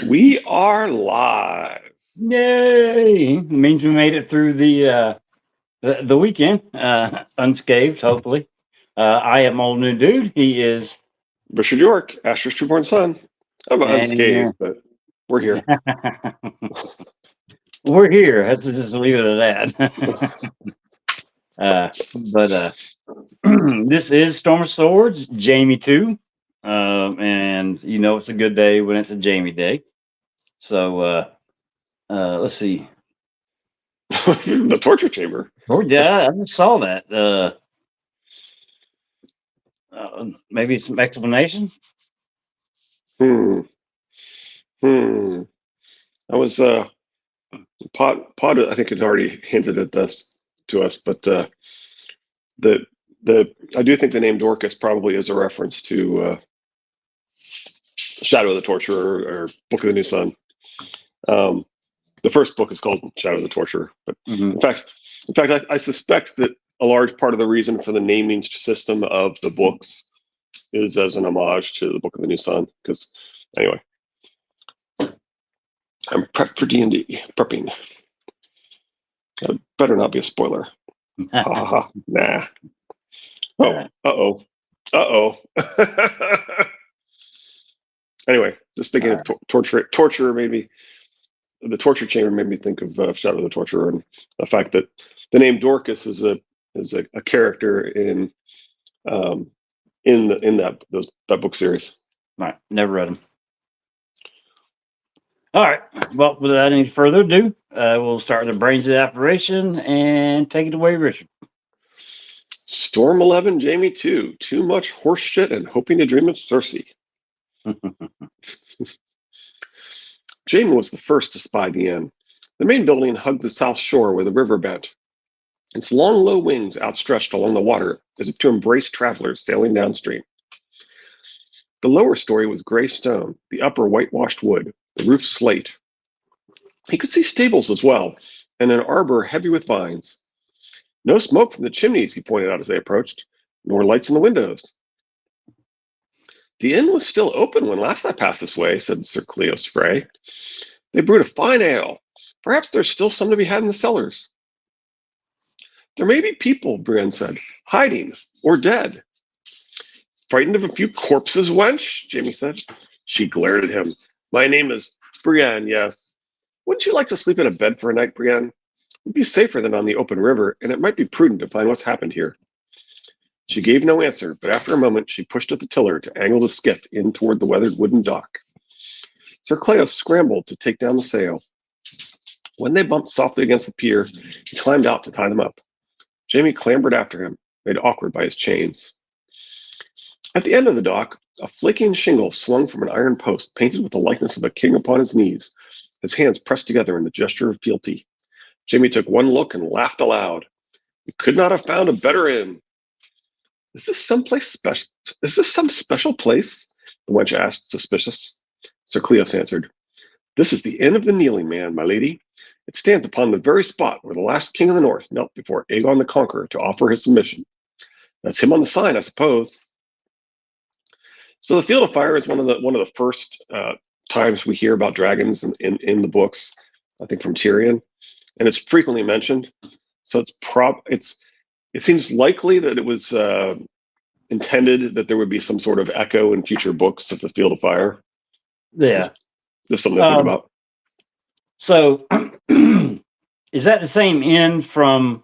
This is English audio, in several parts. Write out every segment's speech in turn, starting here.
We are live. Yay! It means we made it through the weekend unscathed, hopefully. I am old new dude. He is, Richard York, Asher's trueborn son. I'm and unscathed, but we're here. we're here. Let's just leave it at that. But this is Storm of Swords, Jamie 2. And you know it's a good day when it's a Jamie day. So let's see. The torture chamber. Oh, yeah, I just saw that. Maybe some explanation. Hmm. Hmm. I was Pod. I think had already hinted at this to us, but the I do think the name Dorcas probably is a reference to Shadow of the Torturer or Book of the New Sun. The first book is called Shadow of the Torturer, but in fact, I suspect that a large part of the reason for the naming system of the books is as an homage to the Book of the New Sun. Because anyway, I'm prepped for D&D. Prepping. Better not be a spoiler. Ha ha ha. Nah. Oh. Uh-oh. Anyway, just thinking of torture maybe. The torture chamber made me think of Shadow of the Torturer, and the fact that the name Dorcas is a character in that book series. Right, never read them. All right. Well, without any further ado, we'll start with the brains of the operation and take it away, Richard. Storm 11, Jamie 2. Too much horse shit and hoping to dream of Cersei. Jamie was the first to spy the inn. The main building hugged the south shore where the river bent. Its long, low wings outstretched along the water as if to embrace travelers sailing downstream. The lower story was gray stone, the upper whitewashed wood, the roof slate. He could see stables as well, and an arbor heavy with vines. No smoke from the chimneys, he pointed out as they approached, nor lights in the windows. The inn was still open when last I passed this way, said Sir Cleo Spray. They brewed a fine ale. Perhaps there's still some to be had in the cellars. There may be people, Brienne said, hiding or dead. Frightened of a few corpses, wench? Jamie said. She glared at him. My name is Brienne, yes. Wouldn't you like to sleep in a bed for a night, Brienne? It'd be safer than on the open river, and it might be prudent to find what's happened here. She gave no answer, but after a moment she pushed at the tiller to angle the skiff in toward the weathered wooden dock. Sir Cleo scrambled to take down the sail. When they bumped softly against the pier, he climbed out to tie them up. Jamie clambered after him, made awkward by his chains. At the end of the dock, a flaking shingle swung from an iron post painted with the likeness of a king upon his knees, his hands pressed together in the gesture of fealty. Jamie took one look and laughed aloud. We could not have found a better inn. Is this some special place? The wench asked, suspicious. Sir Cleos answered, This is the Inn of the Kneeling Man, my lady. It stands upon the very spot where the last king of the north knelt before Aegon the Conqueror to offer his submission. That's him on the sign, I suppose. So the Field of Fire is one of the first times we hear about dragons in the books, I think from Tyrion, and it's frequently mentioned. So it seems likely that it was intended that there would be some sort of echo in future books of the Field of Fire. Yeah. Just something to think about. So, is that the same inn from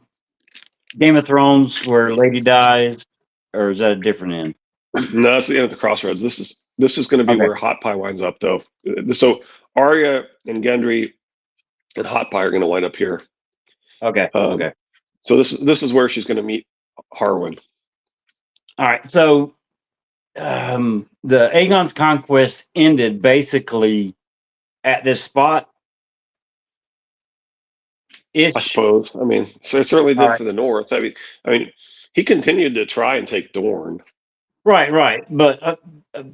Game of Thrones where Lady dies, or is that a different inn? No, it's the end of the crossroads. This is going to be where Hot Pie winds up, though. So Arya and Gendry and Hot Pie are going to wind up here. Okay. Okay. So this is where she's going to meet Harwin. All right. So the Aegon's conquest ended basically at this spot. I suppose. I mean, so it certainly did for the North. I mean, he continued to try and take Dorne. Right. But all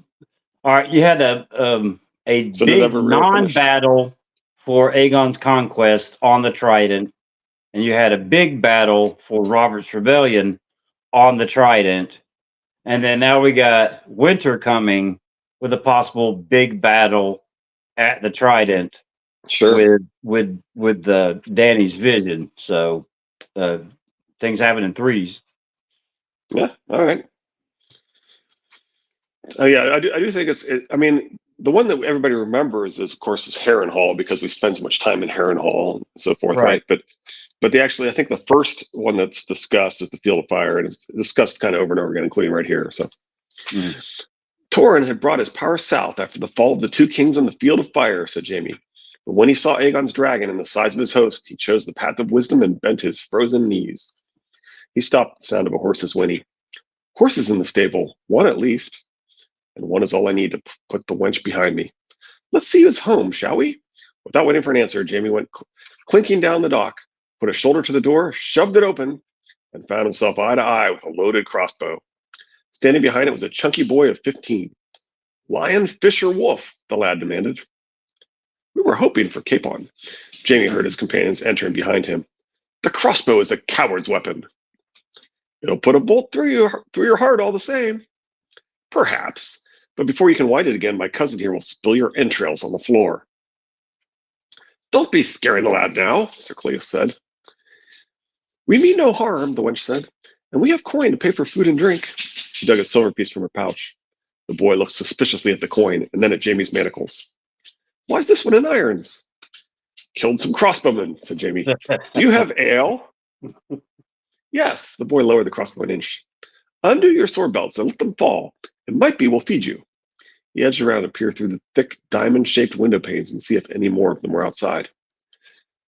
right, you had a big non-battle for Aegon's conquest on the Trident, and you had a big battle for Robert's Rebellion on the Trident, and then now we got winter coming with a possible big battle at the trident Sure. with Danny's vision. So things happen in threes. Yeah. All right. Yeah, I do think I mean, the one that everybody remembers is, of course, is Harrenhal because we spend so much time in Harrenhal and so forth, Right. right? But I think the first one that's discussed is the Field of Fire, and it's discussed kind of over and over again, including right here. So, Thorin had brought his power south after the fall of the two kings on the Field of Fire, said Jaime. But when he saw Aegon's dragon and the size of his host, he chose the path of wisdom and bent his frozen knees. He stopped at the sound of a horse's whinny. Horses in the stable, one at least, and one is all I need to put the wench behind me. Let's see who's home, shall we? Without waiting for an answer, Jaime went clinking down the dock, put a shoulder to the door, shoved it open, and found himself eye to eye with a loaded crossbow. Standing behind it was a chunky boy of 15. Lion, fish, or wolf? The lad demanded. We were hoping for Capon. Jaime heard his companions entering behind him. The crossbow is a coward's weapon. It'll put a bolt through your heart all the same. Perhaps, but before you can wind it again, my cousin here will spill your entrails on the floor. Don't be scaring the lad now, Sir Cleus said. We mean no harm, the wench said, and we have coin to pay for food and drink. She dug a silver piece from her pouch. The boy looked suspiciously at the coin and then at Jaime's manacles. Why is this one in irons? Killed some crossbowmen, said Jaime. Do you have ale? Yes, the boy lowered the crossbow an inch. Undo your sword belts and let them fall. It might be we'll feed you. He edged around and peered through the thick, diamond-shaped window panes and see if any more of them were outside.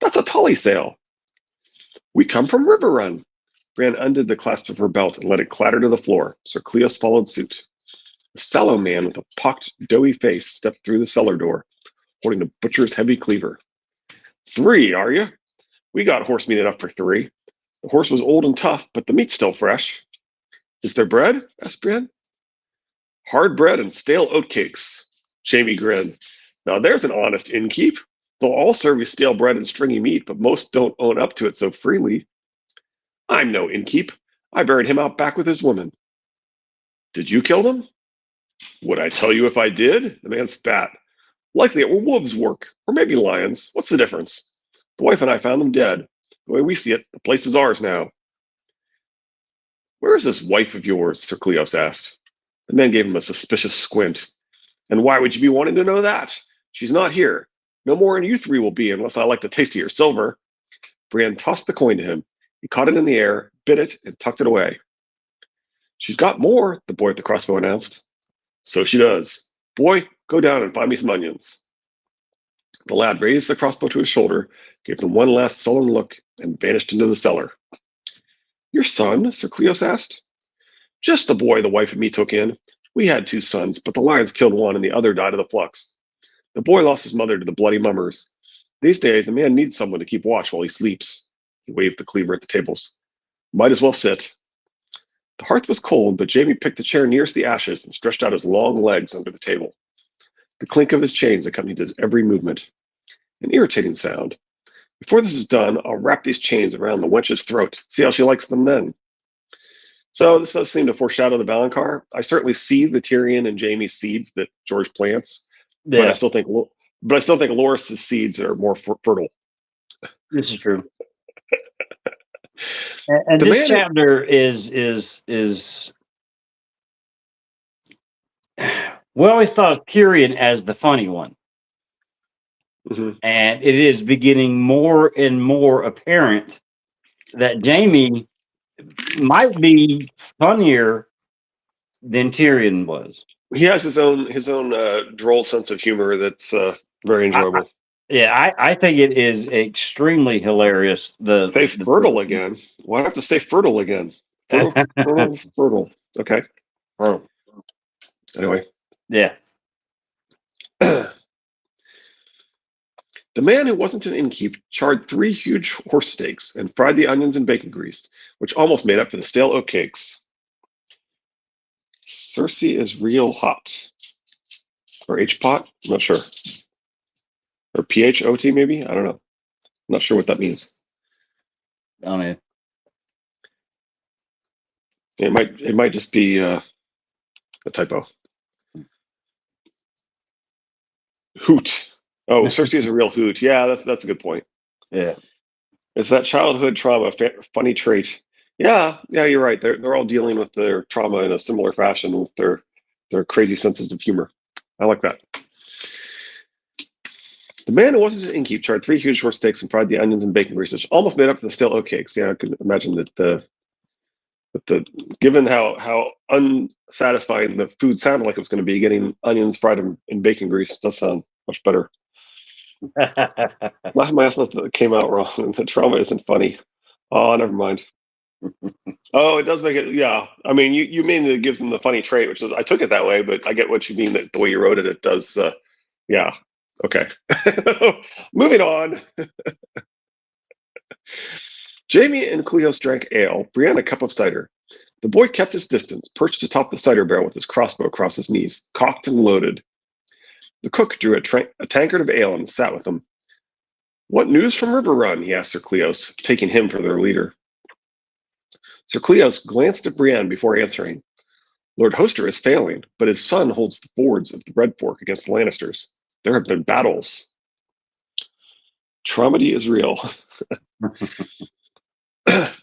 That's a tully sail. We come from Riverrun. Bran undid the clasp of her belt and let it clatter to the floor. Sir Cleos followed suit. A sallow man with a pocked, doughy face stepped through the cellar door, holding the butcher's heavy cleaver. 3, are you? We got horse meat enough for 3. The horse was old and tough, but the meat's still fresh. Is there bread? Asked Bran. Hard bread and stale oatcakes. Jaime grinned. Now there's an honest innkeep. They'll all serve you stale bread and stringy meat, but most don't own up to it so freely. I'm no innkeep. I buried him out back with his woman. Did you kill them? Would I tell you if I did? The man spat. Likely it were wolves' work, or maybe lions. What's the difference? The wife and I found them dead. The way we see it, the place is ours now. Where is this wife of yours? Sir Cleos asked. The man gave him a suspicious squint. And why would you be wanting to know that? She's not here. No more than you 3 will be unless I like the taste of your silver. Brienne tossed the coin to him. He caught it in the air, bit it, and tucked it away. She's got more, the boy with the crossbow announced. So she does. Boy, go down and find me some onions. The lad raised the crossbow to his shoulder, gave them one last sullen look, and vanished into the cellar. Your son? Sir Cleos asked. Just a boy the wife and me took in. We had 2 sons, but the lions killed one and the other died of the flux. The boy lost his mother to the bloody mummers. These days, a man needs someone to keep watch while he sleeps. He waved the cleaver at the tables. Might as well sit. The hearth was cold, but Jaime picked the chair nearest the ashes and stretched out his long legs under the table. The clink of his chains accompanied his every movement. An irritating sound. Before this is done, I'll wrap these chains around the wench's throat. See how she likes them then. So this does seem to foreshadow the Valonqar. I certainly see the Tyrion and Jaime seeds that George plants, Yeah. but I still think Loras' seeds are more fertile. This is true. And this chapter is we always thought of Tyrion as the funny one. Mm-hmm. And it is beginning more and more apparent that Jaime might be funnier than Tyrion was. He has his own droll sense of humor that's very enjoyable. I think it is extremely hilarious. Say fertile again. Why do I have to say fertile again? Fertile. Okay. Fertile. Anyway. Yeah. The man who wasn't an innkeep charred 3 huge horse steaks and fried the onions in bacon grease, which almost made up for the stale oatcakes. Cersei is real hot. Or H-pot? I'm not sure. Or P-H-O-T maybe? I don't know. I'm not sure what that means. I don't know. It might just be a typo. Hoot. Oh, Cersei is a real hoot. Yeah, that's a good point. Yeah. It's that childhood trauma, funny trait. Yeah, you're right. They're all dealing with their trauma in a similar fashion with their crazy senses of humor. I like that. The man who wasn't an innkeep charred 3 huge short steaks and fried the onions and bacon grease, which almost made up for the stale oatcakes. Yeah, I can imagine that given how unsatisfying the food sounded like it was going to be, getting onions fried in bacon grease does sound much better. Laughing my ass off that came out wrong. The trauma isn't funny. Oh, never mind. Oh, it does make it. Yeah, I mean, you mean it gives them the funny trait, which is I took it that way, but I get what you mean that the way you wrote it, it does. Yeah. Okay. Moving on. Jaime and Cleos drank ale, Brienne a cup of cider. The boy kept his distance, perched atop the cider barrel with his crossbow across his knees, cocked and loaded. The cook drew a tankard of ale and sat with him. What news from River Run? He asked Sir Cleos, taking him for their leader. Sir Cleos glanced at Brienne before answering. Lord Hoster is failing, but his son holds the fords of the Red Fork against the Lannisters. There have been battles. Traumedy is real.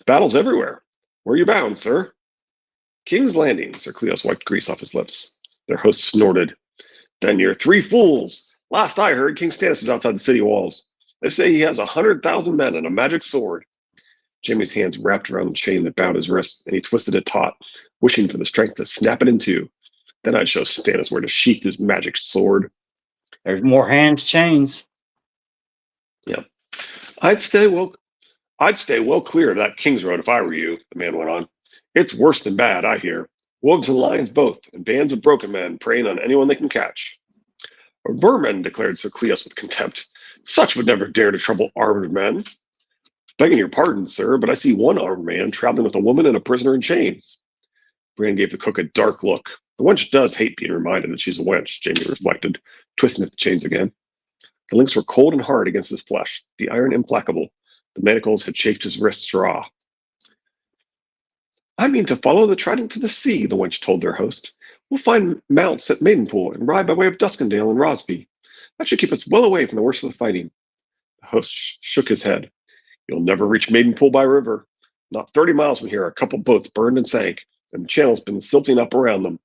Battles everywhere. Where are you bound, sir? King's Landing, Sir Cleos wiped grease off his lips. Their host snorted. Then you're 3 fools. Last I heard, King Stannis was outside the city walls. They say he has 100,000 men and a magic sword. Jaime's hands wrapped around the chain that bound his wrists, and he twisted it taut, wishing for the strength to snap it in two. Then I'd show Stannis where to sheath his magic sword. There's more hands chains. Yeah. I'd stay well clear of that King's Road if I were you, the man went on. It's worse than bad, I hear. Wolves and lions both, and bands of broken men preying on anyone they can catch. Vermin, declared Sir Cleos with contempt. Such would never dare to trouble armed men. Begging your pardon, sir, but I see one armed man traveling with a woman and a prisoner in chains. Brienne gave the cook a dark look. The wench does hate being reminded that she's a wench, Jaime reflected, twisting at the chains again. The links were cold and hard against his flesh, the iron implacable. The manacles had chafed his wrists raw. I mean to follow the trident to the sea, the wench told their host. We'll find mounts at Maidenpool and ride by way of Duskendale and Rosby. That should keep us well away from the worst of the fighting. The host shook his head. You'll never reach Maidenpool by river. Not 30 miles from here, a couple boats burned and sank, and the channel's been silting up around them.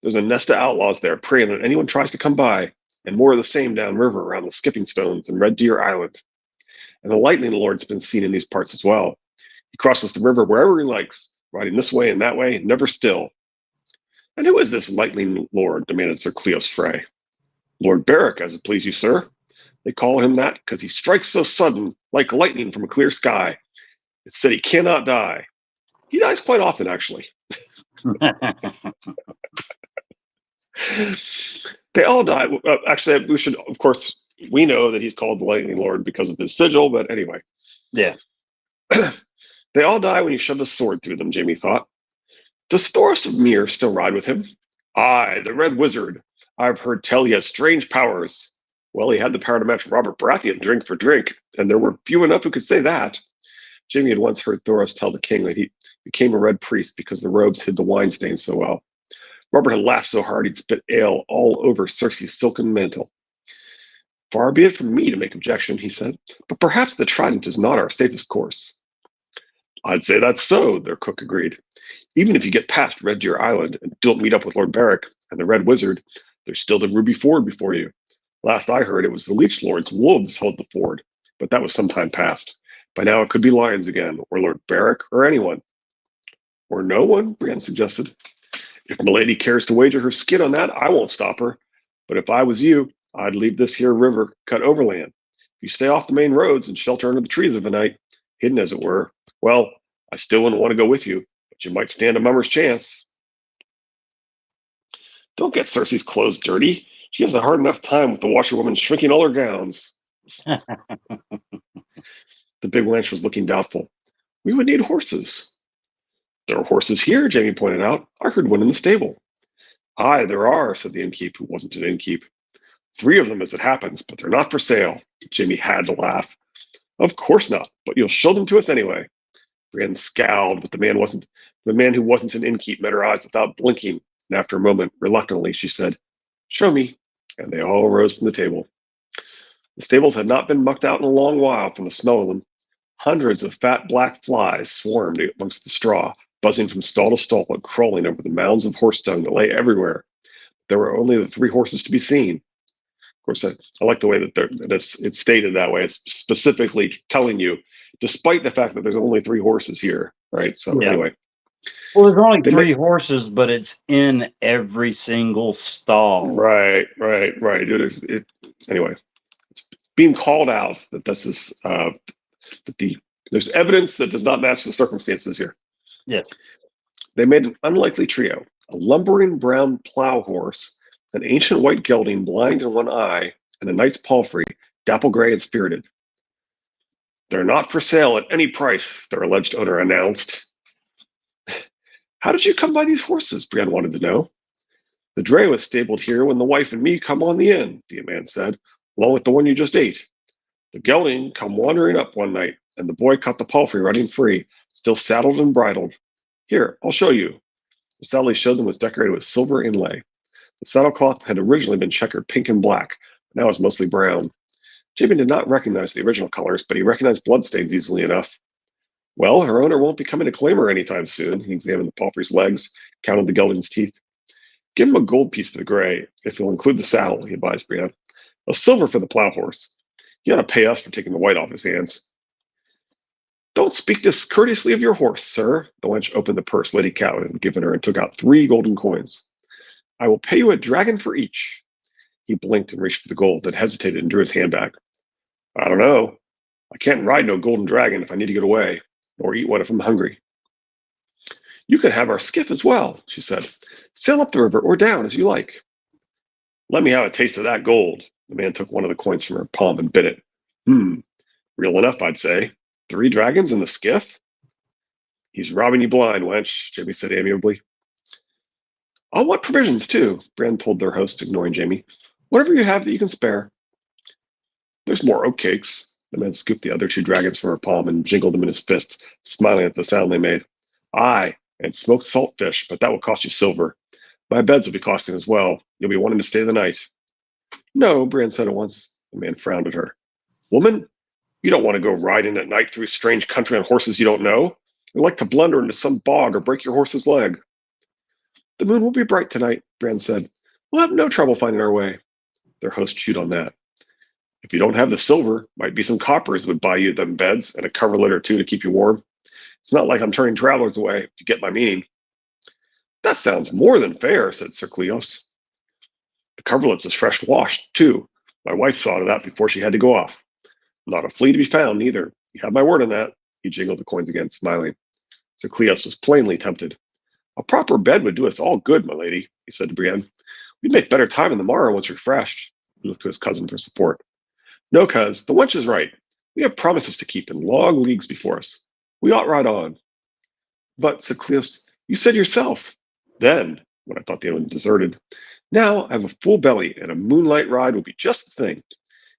There's a nest of outlaws there preying on anyone tries to come by, and more of the same downriver around the Skipping Stones and Red Deer Island. And the Lightning Lord's been seen in these parts as well. He crosses the river wherever he likes, riding this way and that way, never still. And who is this Lightning Lord? Demanded Sir Cleos Frey. Lord Beric, as it please you, sir. They call him that because he strikes so sudden, like lightning from a clear sky. It's said he cannot die. He dies quite often, actually. They all die. Actually, we should, of course, we know that he's called the Lightning Lord because of his sigil, but anyway. Yeah. They all die when you shove a sword through them, Jaime thought. Does Thoros of Myr still ride with him? Aye, the Red Wizard. I've heard tell he has strange powers. Well, he had the power to match Robert Baratheon drink for drink, and there were few enough who could say that. Jaime had once heard Thoros tell the king that he became a red priest because the robes hid the wine stains so well. Robert had laughed so hard he'd spit ale all over Cersei's silken mantle. Far be it from me to make objection, he said, but perhaps the trident is not our safest course. I'd say that's so, their cook agreed. Even if you get past Red Deer Island and don't meet up with Lord Beric and the Red Wizard, there's still the Ruby Ford before you. Last I heard, it was the Leech Lord's wolves held the ford, but that was some time past. By now it could be lions again, or Lord Beric, or anyone. Or no one, Brienne suggested. If Milady cares to wager her skin on that, I won't stop her. But if I was you, I'd leave this here river cut overland. If you stay off the main roads and shelter under the trees of a night, hidden as it were, well, I still wouldn't want to go with you, but you might stand a mummer's chance. Don't get Cersei's clothes dirty. She has a hard enough time with the washerwoman shrinking all her gowns. The big wench was looking doubtful. We would need horses. There are horses here, Jaime pointed out. I heard one in the stable. Aye, there are, said the innkeep, who wasn't an innkeep. 3 of them as it happens, but they're not for sale. Jaime had to laugh. Of course not, but you'll show them to us anyway. Brienne scowled, but the man who wasn't an innkeep met her eyes without blinking, and after a moment, reluctantly, she said, Show me. And they all rose from the table. The stables had not been mucked out in a long while from the smell of them. Hundreds of fat black flies swarmed amongst the straw, buzzing from stall to stall and crawling over the mounds of horse dung that lay everywhere. There were only the 3 horses to be seen. Of course, I like the way that it's stated that way. It's specifically telling you, despite the fact that there's only 3 horses here, right? So anyway. Well, there's only 3 horses, but it's in every single stall. Right. Dude, anyway, it's being called out that this is there's evidence that does not match the circumstances here. Yes. They made an unlikely trio: a lumbering brown plow horse, an ancient white gelding blind in one eye, and a knight's palfrey, dapple gray and spirited. They're not for sale at any price, their alleged owner announced. How did you come by these horses? Brienne wanted to know. The dray was stabled here when the wife and me come on the inn, the man said, along with the one you just ate. The gelding come wandering up one night, and the boy caught the palfrey running free, still saddled and bridled. Here, I'll show you. The saddle he showed them was decorated with silver inlay. The saddlecloth had originally been checkered pink and black, but now is mostly brown. Jaime did not recognize the original colors, but he recognized bloodstains easily enough. Well, her owner won't be coming to claim her anytime soon. He examined the palfrey's legs, counted the gelding's teeth. Give him a gold piece for the gray, if he'll include the saddle, he advised Brienne. A silver for the plow horse. You ought to pay us for taking the white off his hands. Don't speak discourteously of your horse, sir. The wench opened the purse Lady Cat had given her and took out 3 golden coins. I will pay you a dragon for each. He blinked and reached for the gold, then hesitated and drew his hand back. I don't know. I can't ride no golden dragon if I need to get away, or eat one if I'm hungry. You can have our skiff as well, she said. Sail up the river or down as you like. Let me have a taste of that gold. The man took one of the coins from her palm and bit it. Real enough, I'd say. 3 dragons in the skiff? He's robbing you blind, wench, Jaime said amiably. I'll want provisions, too, Brienne told their host, ignoring Jaime. Whatever you have that you can spare. There's more oatcakes. The man scooped the other 2 dragons from her palm and jingled them in his fist, smiling at the sound they made. Aye, and smoked saltfish, but that will cost you silver. My beds will be costing as well. You'll be wanting to stay the night. No, Brienne said at once. The man frowned at her. Woman, you don't want to go riding at night through a strange country on horses you don't know. You'd like to blunder into some bog or break your horse's leg. The moon will be bright tonight, Brienne said. We'll have no trouble finding our way. Their host chewed on that. If you don't have the silver, might be some coppers would buy you them beds and a coverlet or 2 to keep you warm. It's not like I'm turning travelers away, if you get my meaning. That sounds more than fair, said Sir Cleos. The coverlet's is fresh washed, too. My wife saw to that before she had to go off. Not a flea to be found, neither. You have my word on that. He jingled the coins again, smiling. Sir Cleos was plainly tempted. A proper bed would do us all good, my lady, he said to Brienne. We'd make better time in the morrow once refreshed. He looked to his cousin for support. No, cuz, the wench is right. We have promises to keep and long leagues before us. We ought ride on. But, said Cleos, you said yourself. Then, when I thought the inn was deserted. Now I have a full belly, and a moonlight ride will be just the thing.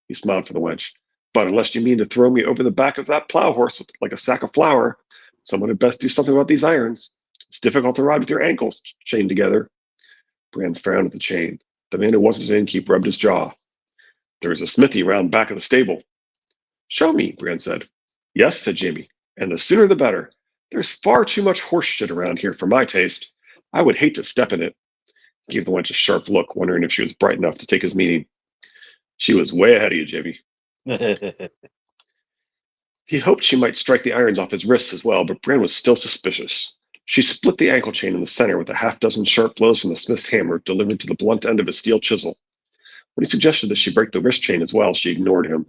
He smiled for the wench. But unless you mean to throw me over the back of that plow horse like a sack of flour, someone had best do something about these irons. It's difficult to ride with your ankles chained together. Bran frowned at the chain. The man who wasn't an innkeep rubbed his jaw. There is a smithy round back of the stable. Show me, Bran said. Yes, said Jaime, and the sooner the better. There's far too much horse shit around here for my taste. I would hate to step in it. He gave the wench a sharp look, wondering if she was bright enough to take his meaning. She was way ahead of you, Jaime. He hoped she might strike the irons off his wrists as well, but Bran was still suspicious. She split the ankle chain in the center with a half-dozen sharp blows from the smith's hammer delivered to the blunt end of a steel chisel. When he suggested that she break the wrist chain as well, she ignored him.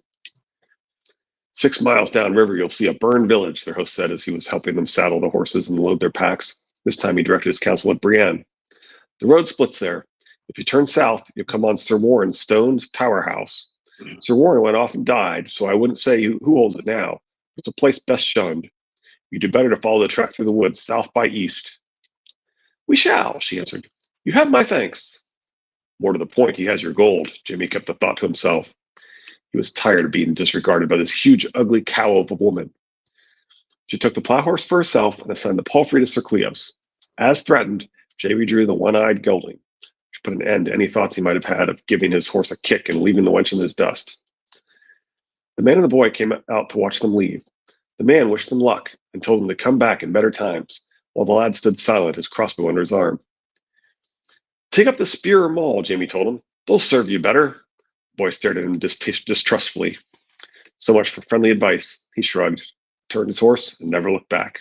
6 miles downriver, you'll see a burned village, their host said as he was helping them saddle the horses and load their packs. This time he directed his counsel at Brienne. The road splits there. If you turn south, you'll come on Sir Warren's stone tower house. Sir Warren went off and died, so I wouldn't say who owns it now. It's a place best shunned. You do better to follow the track through the woods, south by east. We shall, she answered. You have my thanks. More to the point, he has your gold, Jaime kept the thought to himself. He was tired of being disregarded by this huge, ugly cow of a woman. She took the plow horse for herself and assigned the palfrey to Sir Cleos. As threatened, Jaime drew the one-eyed gelding, which put an end to any thoughts he might have had of giving his horse a kick and leaving the wench in his dust. The man and the boy came out to watch them leave. The man wished them luck and told them to come back in better times, while the lad stood silent, his crossbow under his arm. Take up the spear or maul, Jamie told him. They'll serve you better. The boy stared at him distrustfully. So much for friendly advice. He shrugged, turned his horse, and never looked back.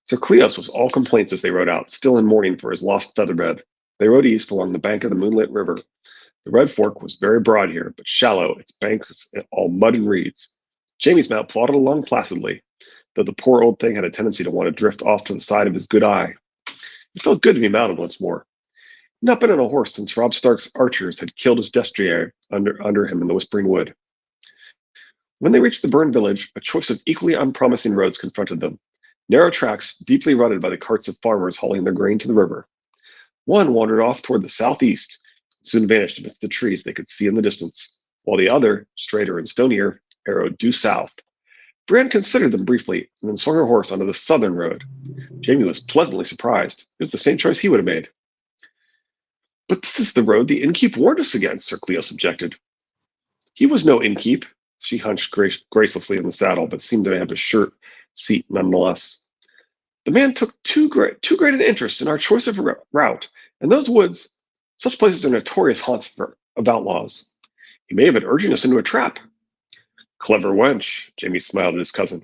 Sir Cleos was all complaints as they rode out, still in mourning for his lost featherbed. They rode east along the bank of the moonlit river. The Red Fork was very broad here, but shallow, its banks all mud and reeds. Jamie's mount plodded along placidly, though the poor old thing had a tendency to want to drift off to the side of his good eye. It felt good to be mounted once more. He'd not been on a horse since Rob Stark's archers had killed his destrier under him in the Whispering Wood. When they reached the burned village, a choice of equally unpromising roads confronted them. Narrow tracks, deeply rutted by the carts of farmers hauling their grain to the river. One wandered off toward the southeast, and soon vanished amidst the trees they could see in the distance, while the other, straighter and stonier, arrowed due south. Brienne considered them briefly, and then swung her horse onto the southern road. Jamie was pleasantly surprised. It was the same choice he would have made. But this is the road the innkeep warned us against, Sir Cleos objected. He was no innkeep. She hunched gracelessly in the saddle, but seemed to have a sure seat nonetheless. The man took too great an interest in our choice of route, and those woods, such places are notorious haunts of outlaws. He may have been urging us into a trap. Clever wench, Jamie smiled at his cousin.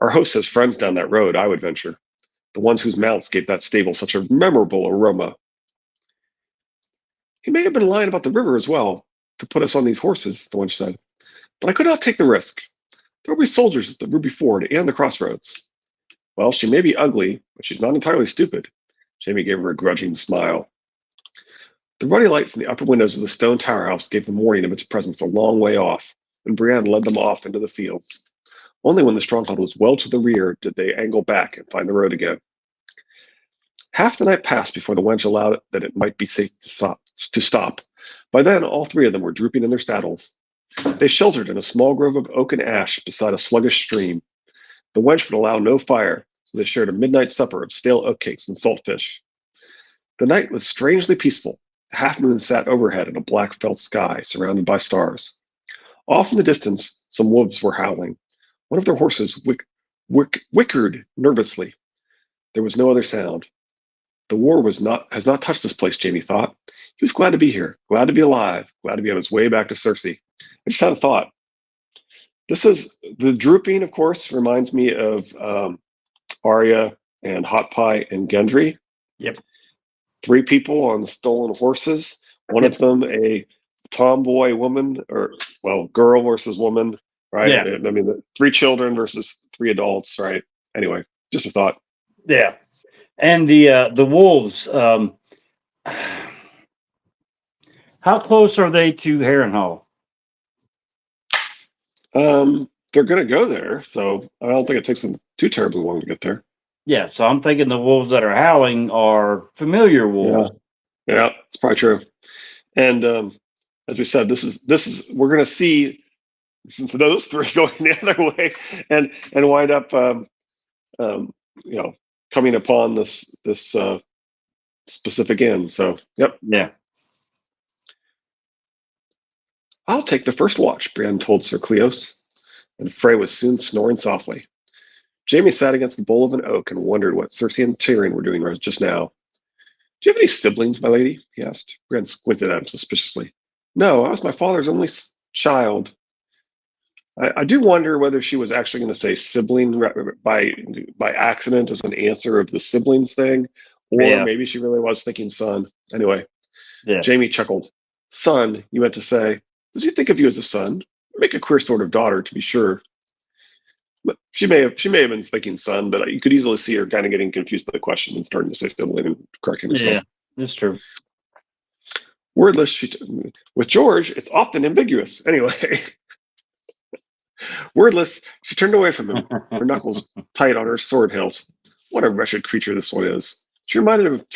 Our host has friends down that road, I would venture. The ones whose mounts gave that stable such a memorable aroma. He may have been lying about the river as well, to put us on these horses, the wench said. But I could not take the risk. There will be soldiers at the Ruby Ford and the crossroads. Well, she may be ugly, but she's not entirely stupid. Jamie gave her a grudging smile. The ruddy light from the upper windows of the stone tower house gave them warning of its presence a long way off, and Brienne led them off into the fields. Only when the stronghold was well to the rear did they angle back and find the road again. Half the night passed before the wench allowed it that it might be safe to stop. By then, all three of them were drooping in their saddles. They sheltered in a small grove of oak and ash beside a sluggish stream. The wench would allow no fire, so they shared a midnight supper of stale oatcakes and saltfish. The night was strangely peaceful. The half-moon sat overhead in a black felt sky, surrounded by stars. Off in the distance, some wolves were howling. One of their horses whickered nervously. There was no other sound. The war has not touched this place, Jamie thought. He was glad to be here, glad to be alive, glad to be on his way back to Cersei. I just had a thought. This is the drooping, of course, reminds me of Arya and Hot Pie and Gendry. Yep. 3 people on stolen horses. One of them a tomboy woman, girl versus woman, right? Yeah. I mean, 3 children versus 3 adults, right? Anyway, just a thought. Yeah. And the wolves, how close are they to Harrenhal? They're going to go there, so I don't think it takes them too terribly long to get there. Yeah, so I'm thinking the wolves that are howling are familiar wolves. Yeah, it's probably true. And as we said, this is we're going to see those 3 going the other way and wind up coming upon this specific end. So, yep. Yeah. I'll take the first watch, Brienne told Sir Cleos, and Frey was soon snoring softly. Jamie sat against the bole of an oak and wondered what Cersei and Tyrion were doing just now. Do you have any siblings, my lady? He asked. Brienne squinted at him suspiciously. No, I was my father's only child. I do wonder whether she was actually going to say sibling by accident as an answer of the siblings thing, or maybe she really was thinking son. Anyway, Jamie chuckled. Son, you meant to say. Does he think of you as a son? Make a queer sort of daughter, to be sure. But she may have been thinking son, but you could easily see her kind of getting confused by the question and starting to say sibling and correcting herself. Yeah, that's true. Wordless, with George, it's often ambiguous. Anyway, wordless, she turned away from him, her knuckles tight on her sword hilt. What a wretched creature this one is. She reminded him of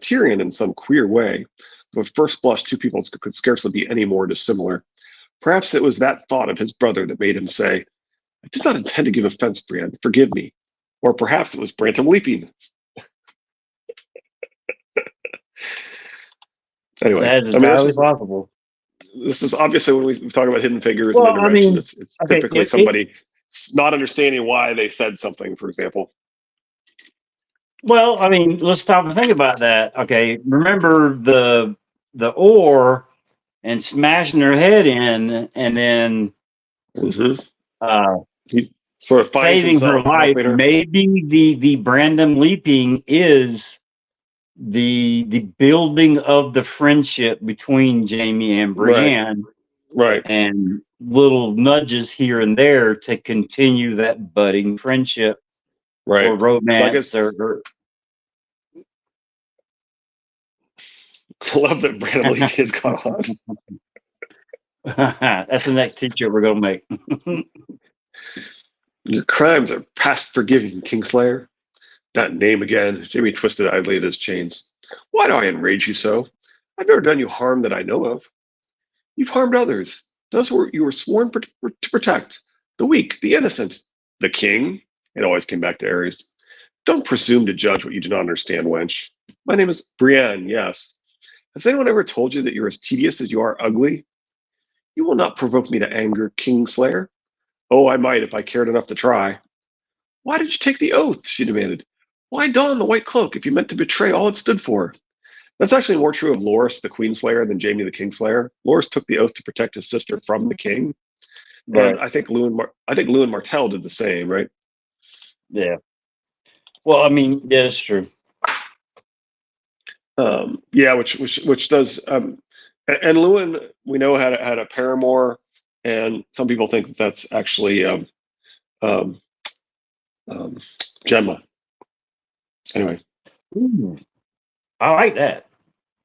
Tyrion in some queer way. Though at first blush, 2 people could scarcely be any more dissimilar. Perhaps it was that thought of his brother that made him say, I did not intend to give offense, Brienne. Forgive me. Or perhaps it was Brantam leaping. Anyway, that is entirely possible. this is obviously when we talk about hidden figures and Well, I intervention, mean, it's okay, typically somebody not understanding why they said something, for example. well, I mean, let's stop and think about that. Okay, remember the ore and smashing her head in, and then He sort of finds saving her himself life. helping her. Maybe the Brandon leaping is the building of the friendship between Jaime and Right, Brienne, right, and little nudges here and there to continue that budding friendship or right. So I romance guess or I love that Brandon Levy has got on. that's the next t-shirt we're gonna make. Your crimes are past forgiving, Kingslayer. That name again. Jamie twisted idly at his chains. Why do I enrage you so? I've never done you harm that I know of. You've harmed others, those who you were sworn to protect. The weak, the innocent, the king. It always came back to Ares. Don't presume to judge what you do not understand, wench. My name is Brienne, yes. Has anyone ever told you that you're as tedious as you are ugly? You will not provoke me to anger, Kingslayer. Oh, I might if I cared enough to try. Why did you take the oath? She demanded. Why don the white cloak if you meant to betray all it stood for? That's actually more true of Loras, the Queenslayer, than Jaime the Kingslayer. Loras took the oath to protect his sister from the king, and Right. I think Lewin Martell did the same, right? Yeah. Well, I mean, yeah, it's true. Yeah, which does, and Lewin we know had a paramour, and some people think that that's actually um, um, Gemma. Anyway, Ooh, I like that.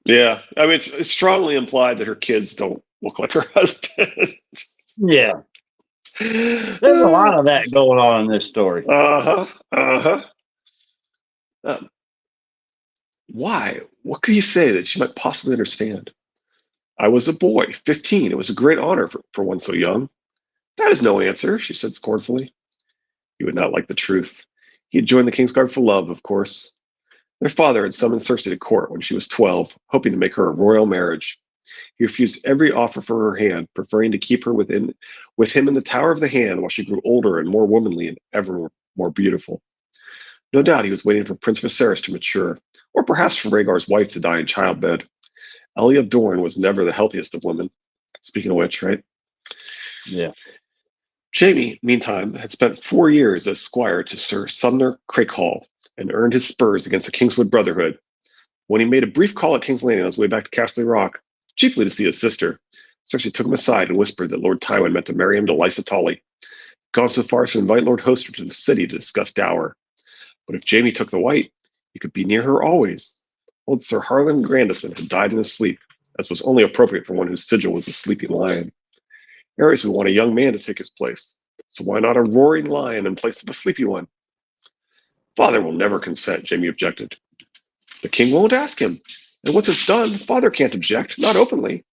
yeah, I mean it's strongly implied that her kids don't look like her husband. Yeah. There's a lot of that going on in this story. Uh-huh. Uh-huh. Um, why? What could you say that she might possibly understand? I was a boy, 15. It was a great honor for one so young. That is no answer, she said scornfully. You would not like the truth. He had joined the King's Guard for love, of course. Their father had summoned Cersei to court when she was 12, hoping to make her a royal marriage. He refused every offer for her hand, preferring to keep her with him in the Tower of the Hand while she grew older and more womanly and ever more beautiful. No doubt he was waiting for Prince Viserys to mature, or perhaps for Rhaegar's wife to die in childbed. Ellie of Dorne was never the healthiest of women. Speaking of which, right? Yeah. Jaime, meantime, had spent 4 years as squire to Sir Sumner Crakehall and earned his spurs against the Kingswood Brotherhood. When he made a brief call at King's Landing on his way back to Castle Rock, chiefly to see his sister, Cersei took him aside and whispered that Lord Tywin meant to marry him to Lysa Tully, gone so far as to invite Lord Hoster to the city to discuss dower. But if Jaime took the white, he could be near her always. Old Sir Harlan Grandison had died in his sleep, as was only appropriate for one whose sigil was a sleeping lion. Ares would want a young man to take his place, so why not a roaring lion in place of a sleepy one? Father will never consent, Jaime objected. The king won't ask him, and once it's done, father can't object, not openly.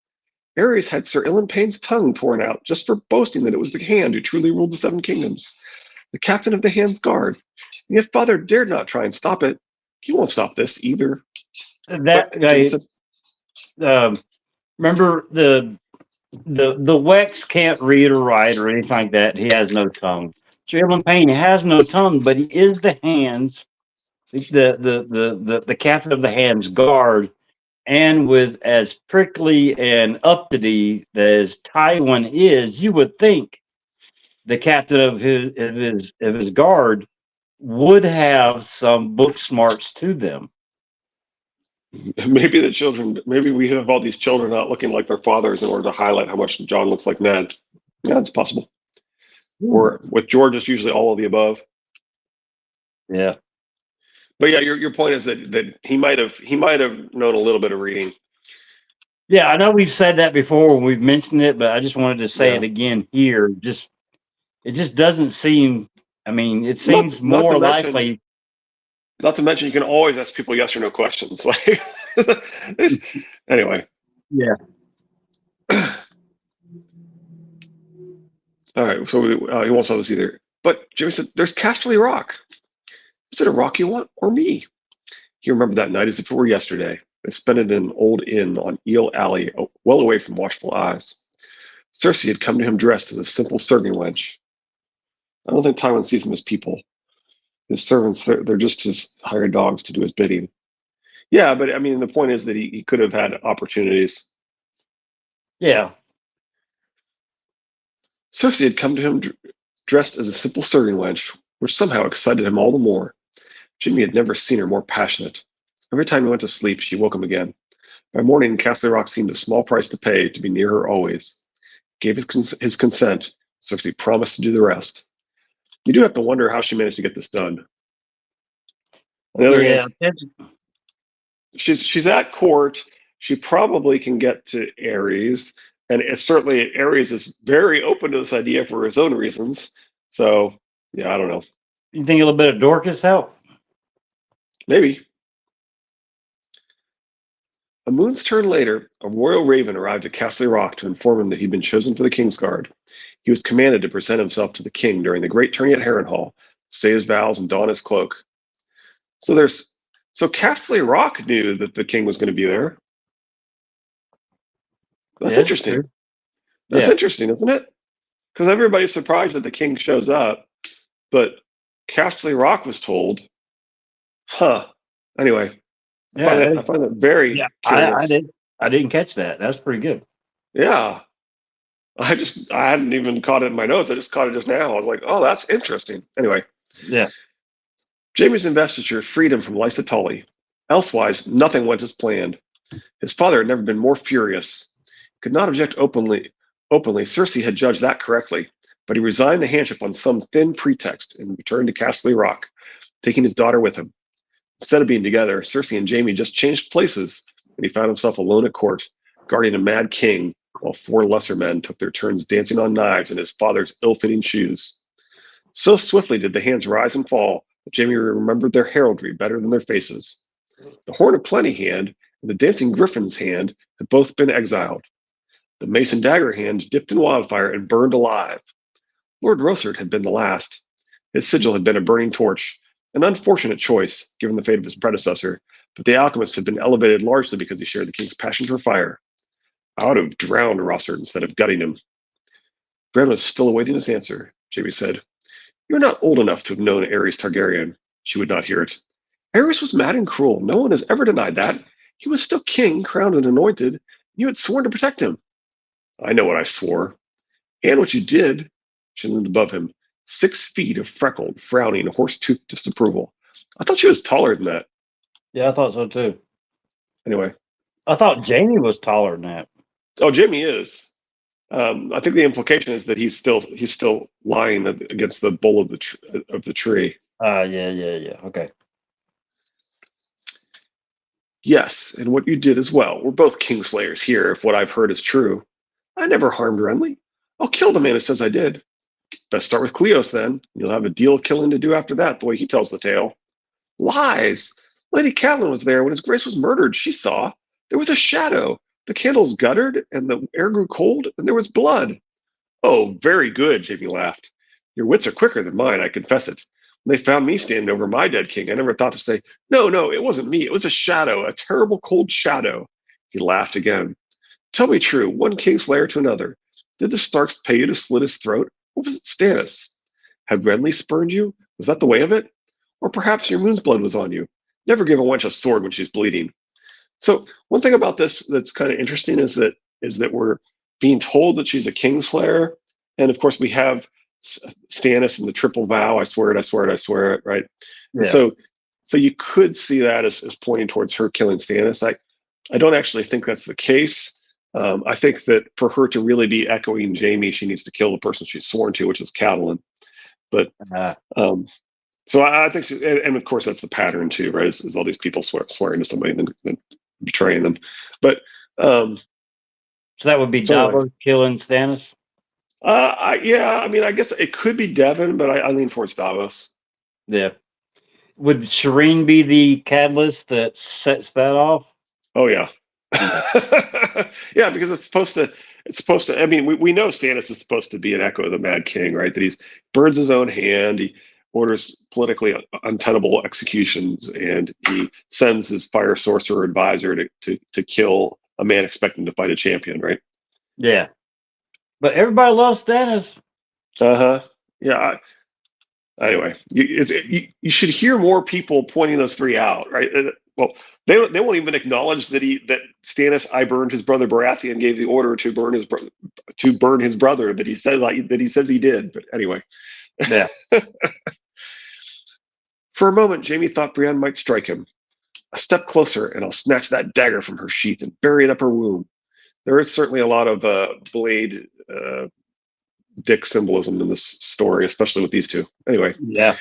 Ares had Sir Ilan tongue torn out just for boasting that it was the Hand who truly ruled the Seven Kingdoms, the captain of the Hand's guard. And yet father dared not try and stop it. He won't stop this either. That guy. Remember the Wex can't read or write or anything like that. He has no tongue. Jalen Payne has no tongue, but he is the Hands, the captain of the Hands guard, and with as prickly and uppity as Tywin is, you would think the captain of his guard would have some book smarts to them. Maybe maybe we have all these children not looking like their fathers in order to highlight how much John looks like Ned. Yeah, it's possible. Or with George, it's usually all of the above. Yeah. But yeah, your point is that he might have known a little bit of reading. Yeah, I know we've said that before when we've mentioned it, but I just wanted to say it again here. It just doesn't seem. I mean, it seems more likely. Not to mention, you can always ask people yes or no questions. Like, anyway. Yeah. All right. So he won't saw this either. But Jimmy said, "There's Casterly Rock. Is it a rock you want or me?" He remembered that night as if it were yesterday. They spent it in an old inn on Eel Alley, well away from watchful eyes. Cersei had come to him dressed as a simple serving wench. I don't think Tywin sees them as people. His servants, they're just his hired dogs to do his bidding. Yeah, but I mean, the point is that he could have had opportunities. Yeah. Cersei had come to him dressed as a simple serving wench, which somehow excited him all the more. Jaime had never seen her more passionate. Every time he went to sleep, she woke him again. By morning, Castle Rock seemed a small price to pay to be near her always. He gave his consent. Cersei promised to do the rest. You do have to wonder how she managed to get this done. On the other hand, she's at court. She probably can get to Aerys, and certainly Aerys is very open to this idea for his own reasons. So, yeah, I don't know. You think a little bit of Dorcas help? Maybe. A moon's turn later, a royal raven arrived at Castle Rock to inform him that he'd been chosen for the King's Guard. He was commanded to present himself to the king during the great tourney at Harrenhal, say his vows, and don his cloak. So Castle Rock knew that the king was going to be there. That's interesting. True. That's interesting, isn't it? Because everybody's surprised that the king shows up, but Castle Rock was told. Huh. Anyway, I find that very curious. I didn't catch that. That's pretty good. Yeah. I hadn't even caught it in my notes. I just caught it just now. I was like, oh, that's interesting. Anyway. Yeah. Jaime's investiture freed him from Lysa Tully. Elsewise, nothing went as planned. His father had never been more furious. He could not object openly. Cersei had judged that correctly, but he resigned the handship on some thin pretext and returned to Castle Rock, taking his daughter with him. Instead of being together, Cersei and Jaime just changed places, and he found himself alone at court, guarding a mad king, while 4 lesser men took their turns dancing on knives in his father's ill-fitting shoes. So swiftly did the hands rise and fall that Jaime remembered their heraldry better than their faces. The Horn of Plenty hand and the Dancing Griffin's hand had both been exiled. The Mace and Dagger hand dipped in wildfire and burned alive. Lord Rossard had been the last. His sigil had been a burning torch, an unfortunate choice, given the fate of his predecessor, but the alchemist had been elevated largely because he shared the king's passion for fire. I would have drowned Rossard instead of gutting him. Bran was still awaiting his answer. Jaime said, "You're not old enough to have known Aerys Targaryen." She would not hear it. "Aerys was mad and cruel. No one has ever denied that. He was still king, crowned and anointed. You had sworn to protect him." "I know what I swore. And what you did." She loomed above him, 6 feet of freckled, frowning, horse-toothed disapproval. "I thought she was taller than that." Yeah, I thought so too. Anyway. I thought Jaime was taller than that. Oh, Jaime is. I think the implication is that he's still lying against the bole of the tree. Yeah. Okay. "Yes, and what you did as well. We're both kingslayers here, if what I've heard is true. I never harmed Renly. I'll kill the man who says I did. Best start with Cleos, then. You'll have a deal of killing to do after that, the way he tells the tale." "Lies! Lady Catelyn was there when his grace was murdered. She saw. There was a shadow. The candles guttered, and the air grew cold, and there was blood." "Oh, very good," Jaime laughed. "Your wits are quicker than mine, I confess it. When they found me standing over my dead king, I never thought to say, 'No, it wasn't me. It was a shadow, a terrible cold shadow.'" He laughed again. "Tell me true, one kingslayer to another. Did the Starks pay you to slit his throat, or was it Stannis? Had Renly spurned you? Was that the way of it? Or perhaps your moon's blood was on you. Never give a wench a sword when she's bleeding." So one thing about this that's kind of interesting is that we're being told that she's a kingslayer, and of course we have Stannis and the triple vow: "I swear it, I swear it, I swear it." Right? Yeah. So you could see that as pointing towards her killing Stannis. I don't actually think that's the case. I think that for her to really be echoing Jaime, she needs to kill the person she's sworn to, which is Catelyn. But so I think, and of course that's the pattern too, right? Is all these people swearing to somebody and then betraying them. But so that would be Davos killing Stannis. Yeah, I mean, I guess it could be Devon, but I lean towards Davos. Yeah. Would Shireen be the catalyst that sets that off? Oh yeah. Yeah, because it's supposed to. I mean, we know Stannis is supposed to be an echo of the Mad King, right? That he's burns his own hand. orders politically untenable executions, and he sends his fire sorcerer advisor to kill a man expecting to fight a champion, right? Yeah. But everybody loves Stannis. Yeah. Anyway, you should hear more people pointing those three out, right? Well, they won't even acknowledge that Stannis I burned his brother Baratheon gave the order to burn his brother that he says he did. But anyway, yeah. For a moment, Jaime thought Brienne might strike him. A step closer, and I'll snatch that dagger from her sheath and bury it up her womb. There is certainly a lot of blade dick symbolism in this story, especially with these two. Anyway, yeah.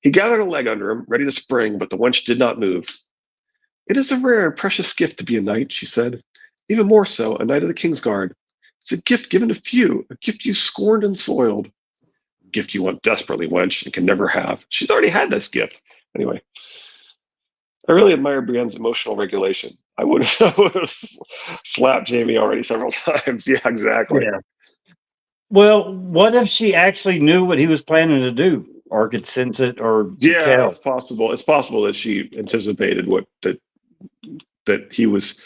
He gathered a leg under him, ready to spring, but the wench did not move. It is a rare and precious gift to be a knight, she said. Even more so, a knight of the Kingsguard. It's a gift given to few, a gift you scorned and soiled. A gift you want desperately, wench, and can never have. She's already had this gift. Anyway, I really admire Brienne's emotional regulation. I would have slapped Jaime already several times. Yeah, exactly. Yeah. Well, what if she actually knew what he was planning to do, or could sense it, or tell? It's possible. It's possible that she anticipated that he was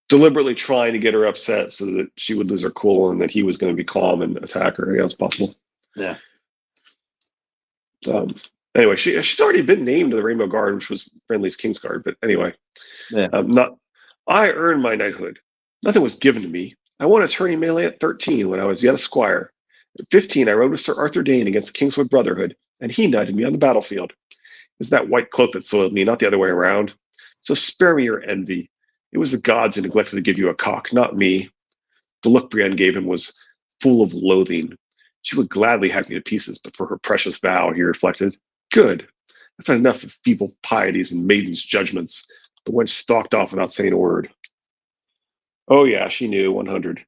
deliberately trying to get her upset so that she would lose her cool and that he was going to be calm and attack her. Yeah, it's possible. Yeah. Anyway, she's already been named to the Rainbow Guard, which was Renly's Kingsguard. But anyway, yeah. I earned my knighthood. Nothing was given to me. I won a tourney melee at 13 when I was yet a squire. At 15, I rode with Sir Arthur Dane against the Kingswood Brotherhood, and he knighted me on the battlefield. It was that white cloak that soiled me, not the other way around. So spare me your envy. It was the gods who neglected to give you a cock, not me. The look Brienne gave him was full of loathing. She would gladly hack me to pieces, but for her precious vow, he reflected. Good. I've had enough of feeble pieties and maidens' judgments. The wench stalked off without saying a word. Oh yeah, she knew, 100.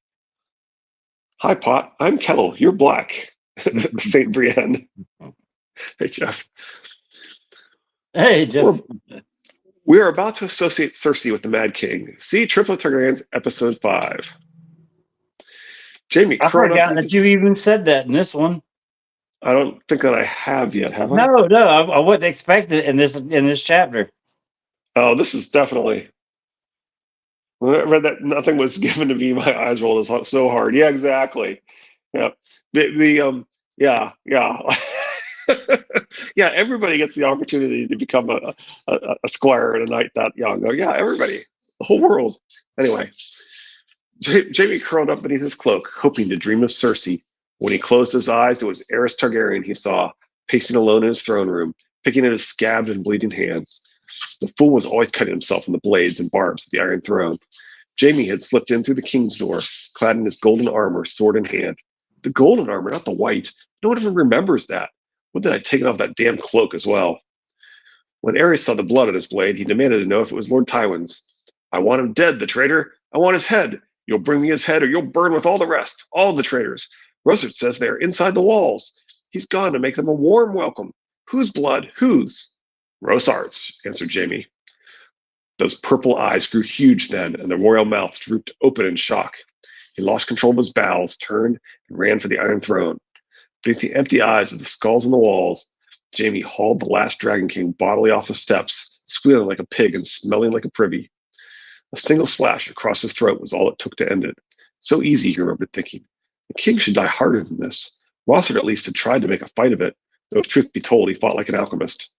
Hi, Pot. I'm Kettle. You're Black. Saint Brienne. Hey, Jeff. Hey, Jeff. We are about to associate Cersei with the Mad King. See Triplet Targaryens, Episode 5. Jaime, I forgot that you even said that in this one. I don't think that I have yet, have I? No, I wouldn't expect it in this chapter. Oh, this is definitely. When I read that nothing was given to me, my eyes rolled so hard. Yeah, exactly. Yeah. Yeah. Yeah, everybody gets the opportunity to become a squire and a knight that young. Oh, yeah, everybody. The whole world. Anyway, Jaime curled up beneath his cloak, hoping to dream of Cersei. When he closed his eyes, it was Aerys Targaryen he saw, pacing alone in his throne room, picking at his scabbed and bleeding hands. The fool was always cutting himself in the blades and barbs of the Iron Throne. Jaime had slipped in through the king's door, clad in his golden armor, sword in hand. The golden armor, not the white. No one even remembers that. When did I take off that damn cloak as well? When Aerys saw the blood on his blade, he demanded to know if it was Lord Tywin's. I want him dead, the traitor. I want his head. You'll bring me his head or you'll burn with all the rest, all the traitors. Rosert says they are inside the walls. He's gone to make them a warm welcome. Whose blood? Whose? Rosart's, answered Jaime. Those purple eyes grew huge then, and the royal mouth drooped open in shock. He lost control of his bowels, turned, and ran for the Iron Throne. Beneath the empty eyes of the skulls on the walls, Jaime hauled the last Dragon King bodily off the steps, squealing like a pig and smelling like a privy. A single slash across his throat was all it took to end it. So easy, he remembered thinking. The king should die harder than this. Rossard at least had tried to make a fight of it, though if truth be told, he fought like an alchemist.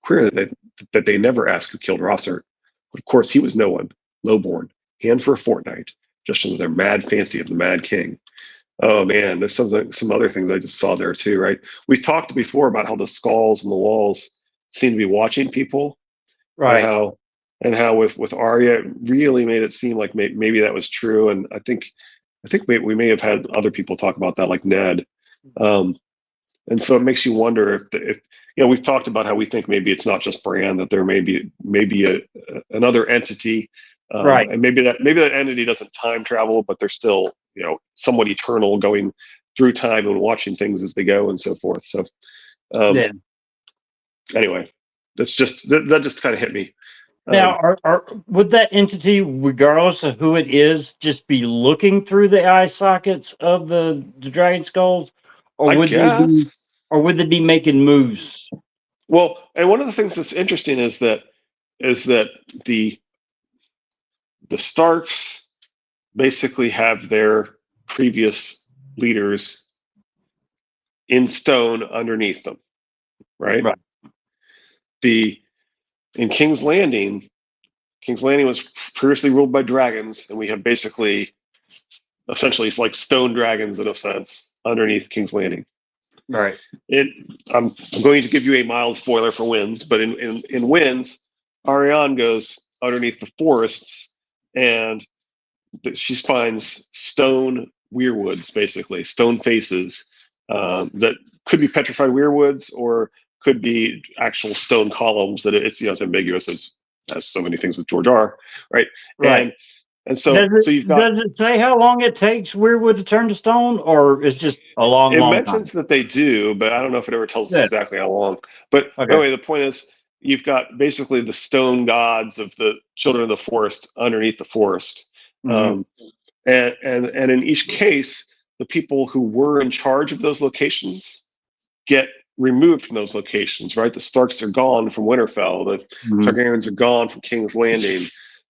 Queer that they never asked who killed Rossard. But of course, he was no one, lowborn, hand for a fortnight, just under their mad fancy of the Mad King. Oh man, there's some other things I just saw there too, right? We've talked before about how the skulls and the walls seem to be watching people, right? And how with Arya, it really made it seem like maybe that was true. And I think we may have had other people talk about that, like Ned. And so it makes you wonder if we've talked about how we think maybe it's not just Bran, that there may be another entity, right? And maybe that entity doesn't time travel, but they're still somewhat eternal, going through time and watching things as they go and so forth. So anyway, that just kind of hit me. Now, would that entity, regardless of who it is, just be looking through the eye sockets of the dragon skulls, or or would they be making moves? Well, and one of the things that's interesting is that the Starks basically have their previous leaders in stone underneath them, right? Right. In King's Landing was previously ruled by dragons, and we have essentially it's like stone dragons in a sense underneath King's Landing. Right. I'm going to give you a mild spoiler for Winds, but in Winds, Ariane goes underneath the forests, and she finds stone weirwoods, basically stone faces that could be petrified weirwoods or could be actual stone columns. That it's ambiguous as so many things with George R. Right. Right. And so you've got. Does it say how long it takes weirwood to turn to stone, or it's just a long, It long mentions time? that they do, but I don't know if it ever tells us exactly how long. But Okay. anyway, the point is, you've got basically the stone gods of the children of the forest underneath the forest, and in each case, the people who were in charge of those locations get removed from those locations. Right, the Starks are gone from Winterfell. The Targaryens are gone from King's Landing.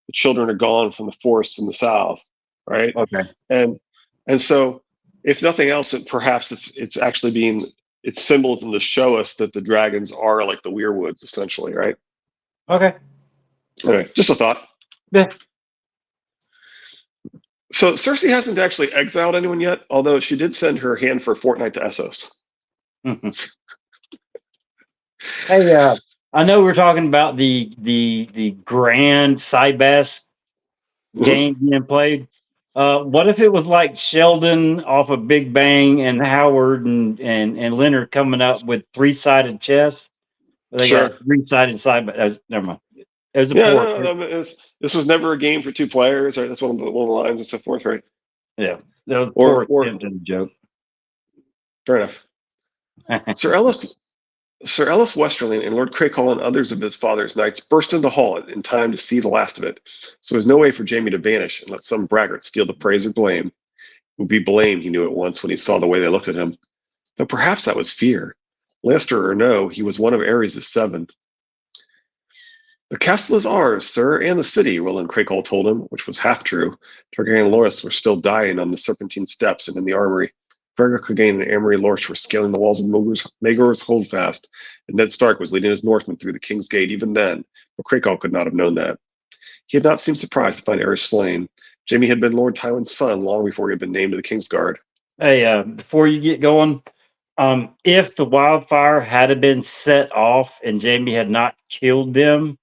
The children are gone from the forests in the south. Right. Okay. And so, if nothing else, perhaps it's actually it's symbolism to show us that the dragons are like the weirwoods, essentially, right? Okay. Anyway, just a thought. Yeah. So Cersei hasn't actually exiled anyone yet, although she did send her hand for a fortnight to Essos. Hey, I know we're talking about the grand Cybass game being played. What if it was like Sheldon off of Big Bang and Howard and Leonard coming up with 3-sided chess? They got 3-sided side. Never mind. It was a port. No, this was never a game for two players. Right? That's one of the lines and so forth, right? Yeah, that was a poor attempt at a joke. Fair enough. Sir Ellis Westerling and Lord Craycall and others of his father's knights burst into the hall in time to see the last of it. So there was no way for Jaime to vanish and let some braggart steal the praise or blame. It would be blame, he knew at once when he saw the way they looked at him. Though perhaps that was fear. Lannister or no, he was one of Aerys' 7. The castle is ours, sir, and the city, Roland Craycall told him, which was half true. Targaryen loyalists were still dying on the Serpentine steps and in the armory. Verga Clegane and Amory Lorch were scaling the walls of Maegor's Holdfast, and Ned Stark was leading his Northmen through the King's Gate even then, but Craycall could not have known that. He had not seemed surprised to find Aerys slain. Jaime had been Lord Tywin's son long before he had been named to the Kingsguard. Hey, before you get going, if the wildfire had been set off and Jaime had not killed them,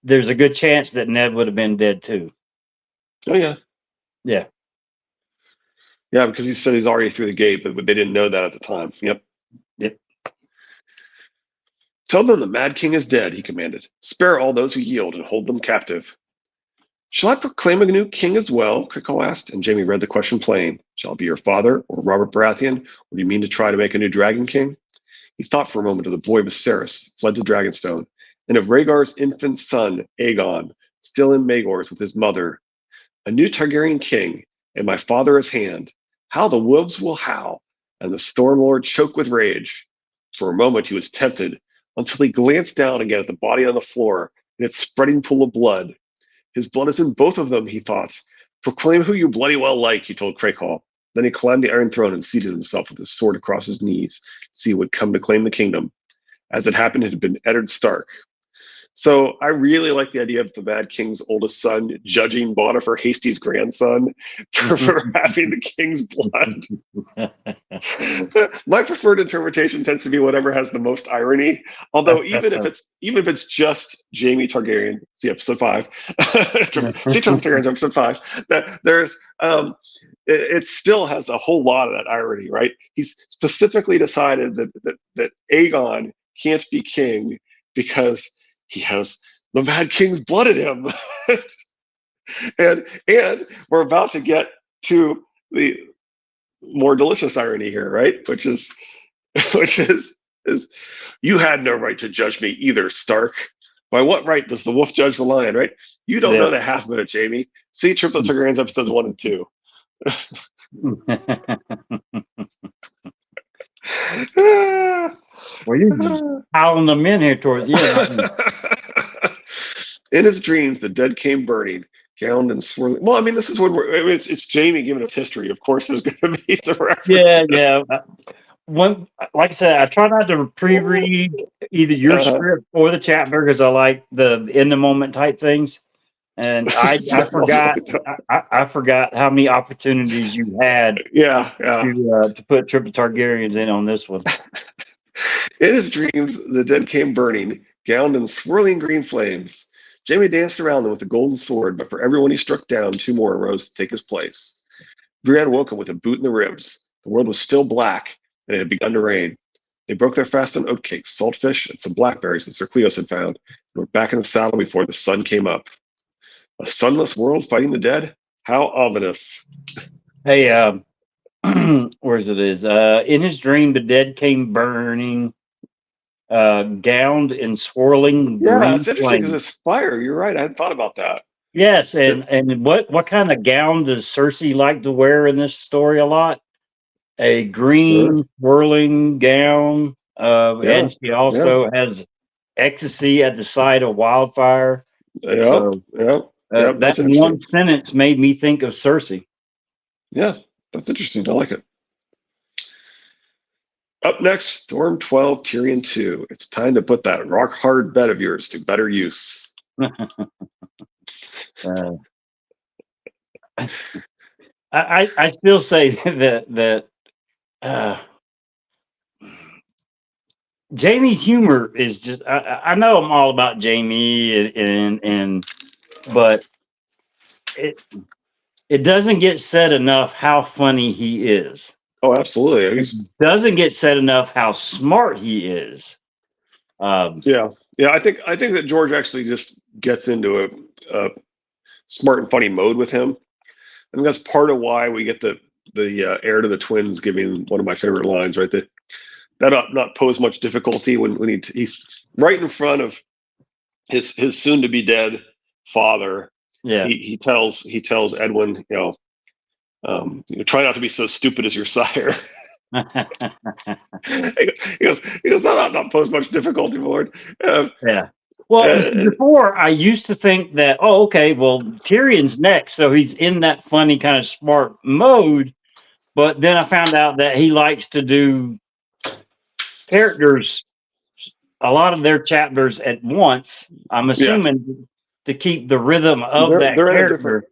there's a good chance that Ned would have been dead too. Oh, yeah. Yeah. Yeah, because he said he's already through the gate, but they didn't know that at the time. Yep. Tell them the Mad King is dead, he commanded. Spare all those who yield and hold them captive. Shall I proclaim a new king as well? Craycall asked, and Jaime read the question plain. Shall it be your father, or Robert Baratheon, or do you mean to try to make a new dragon king? He thought for a moment of the boy Viserys, fled to Dragonstone, and of Rhaegar's infant son, Aegon, still in Maegor's with his mother. A new Targaryen king, and my father his hand. How the wolves will howl, and the Storm Lord choke with rage. For a moment he was tempted, until he glanced down again at the body on the floor in its spreading pool of blood. His blood is in both of them, he thought. Proclaim who you bloody well like, he told Craycall. Then he climbed the Iron Throne and seated himself with his sword across his knees to see who would come to claim the kingdom. As it happened, it had been Eddard Stark. So I really like the idea of the Mad King's oldest son judging Bonifer Hasty's grandson for having the king's blood. My preferred interpretation tends to be whatever has the most irony. Although even if it's just Jaime Targaryen, see episode 5, see Targaryen's episode 5, that there's it still has a whole lot of that irony, right? He's specifically decided that Aegon can't be king because he has the Mad King's blood in him. and we're about to get to the more delicious irony here, right? Which is you had no right to judge me either, Stark. By what right does the wolf judge the lion, right? You don't know the half of it, Jaime. See Triplet Targaryen's episodes 1 and 2. Well, you're just piling them in here towards the end. In his dreams, the dead came burning, gowned and swirling. Well, I mean, this is when it's Jaime giving us history. Of course, there's going to be some references. Yeah. Like I said, I try not to pre-read either your script or the chapter because I like the in the moment type things. And I forgot how many opportunities you had. Yeah. To put triple Targaryens in on this one. In his dreams, the dead came burning, gowned in swirling green flames. Jaime danced around them with a golden sword, but for everyone he struck down, 2 more arose to take his place. Brienne woke him with a boot in the ribs. The world was still black, and it had begun to rain. They broke their fast on oatcakes, saltfish, and some blackberries that Sir Cleos had found, and were back in the saddle before the sun came up. A sunless world fighting the dead? How ominous. Hey, where's it is? In his dream, the dead came burning, gowned in swirling green Yeah, it's interesting because flames. it's fire. You're right. I hadn't thought about that. Yes, and what kind of gown does Cersei like to wear in this story a lot? A green swirling gown, and she also has ecstasy at the side of wildfire. That one sentence made me think of Cersei. Yeah, that's interesting. I like it. Up next, Storm 12, Tyrion 2. It's time to put that rock-hard bet of yours to better use. I still say that Jaime's humor is just. I know I'm all about Jaime, but it doesn't get said enough how funny he is. Oh, absolutely. It doesn't get said enough how smart he is. Yeah. I think that George actually just gets into a smart and funny mode with him. I think that's part of why we get the heir to the twins giving one of my favorite lines, right? That not pose much difficulty when he's right in front of his soon to be dead father. Yeah. He tells Edwin, try not to be so stupid as your sire. he goes, not pose much difficulty, my lord. Yeah. Well, before I used to think that, okay, well, Tyrion's next, so he's in that funny kind of smart mode. But then I found out that he likes to do characters, a lot of their chapters at once. I'm assuming to keep the rhythm of that character.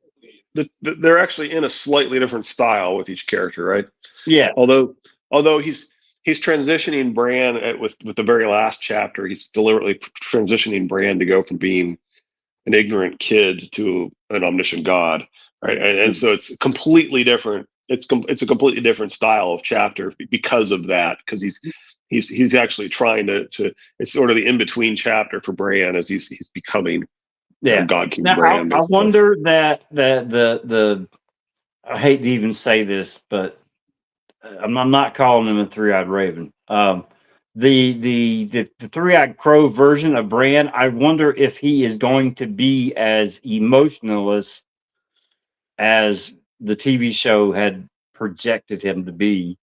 They're actually in a slightly different style with each character, right? Yeah. Although he's transitioning Bran with the very last chapter. He's deliberately transitioning Bran to go from being an ignorant kid to an omniscient god, right? And so it's completely different. It's a completely different style of chapter because of that. Because he's actually trying to. It's sort of the in between chapter for Bran as he's becoming. God King Bran. Now, I wonder that the I hate to even say this, but I'm not calling him a three-eyed raven. The three-eyed crow version of Bran, I wonder if he is going to be as emotionless as the TV show had projected him to be.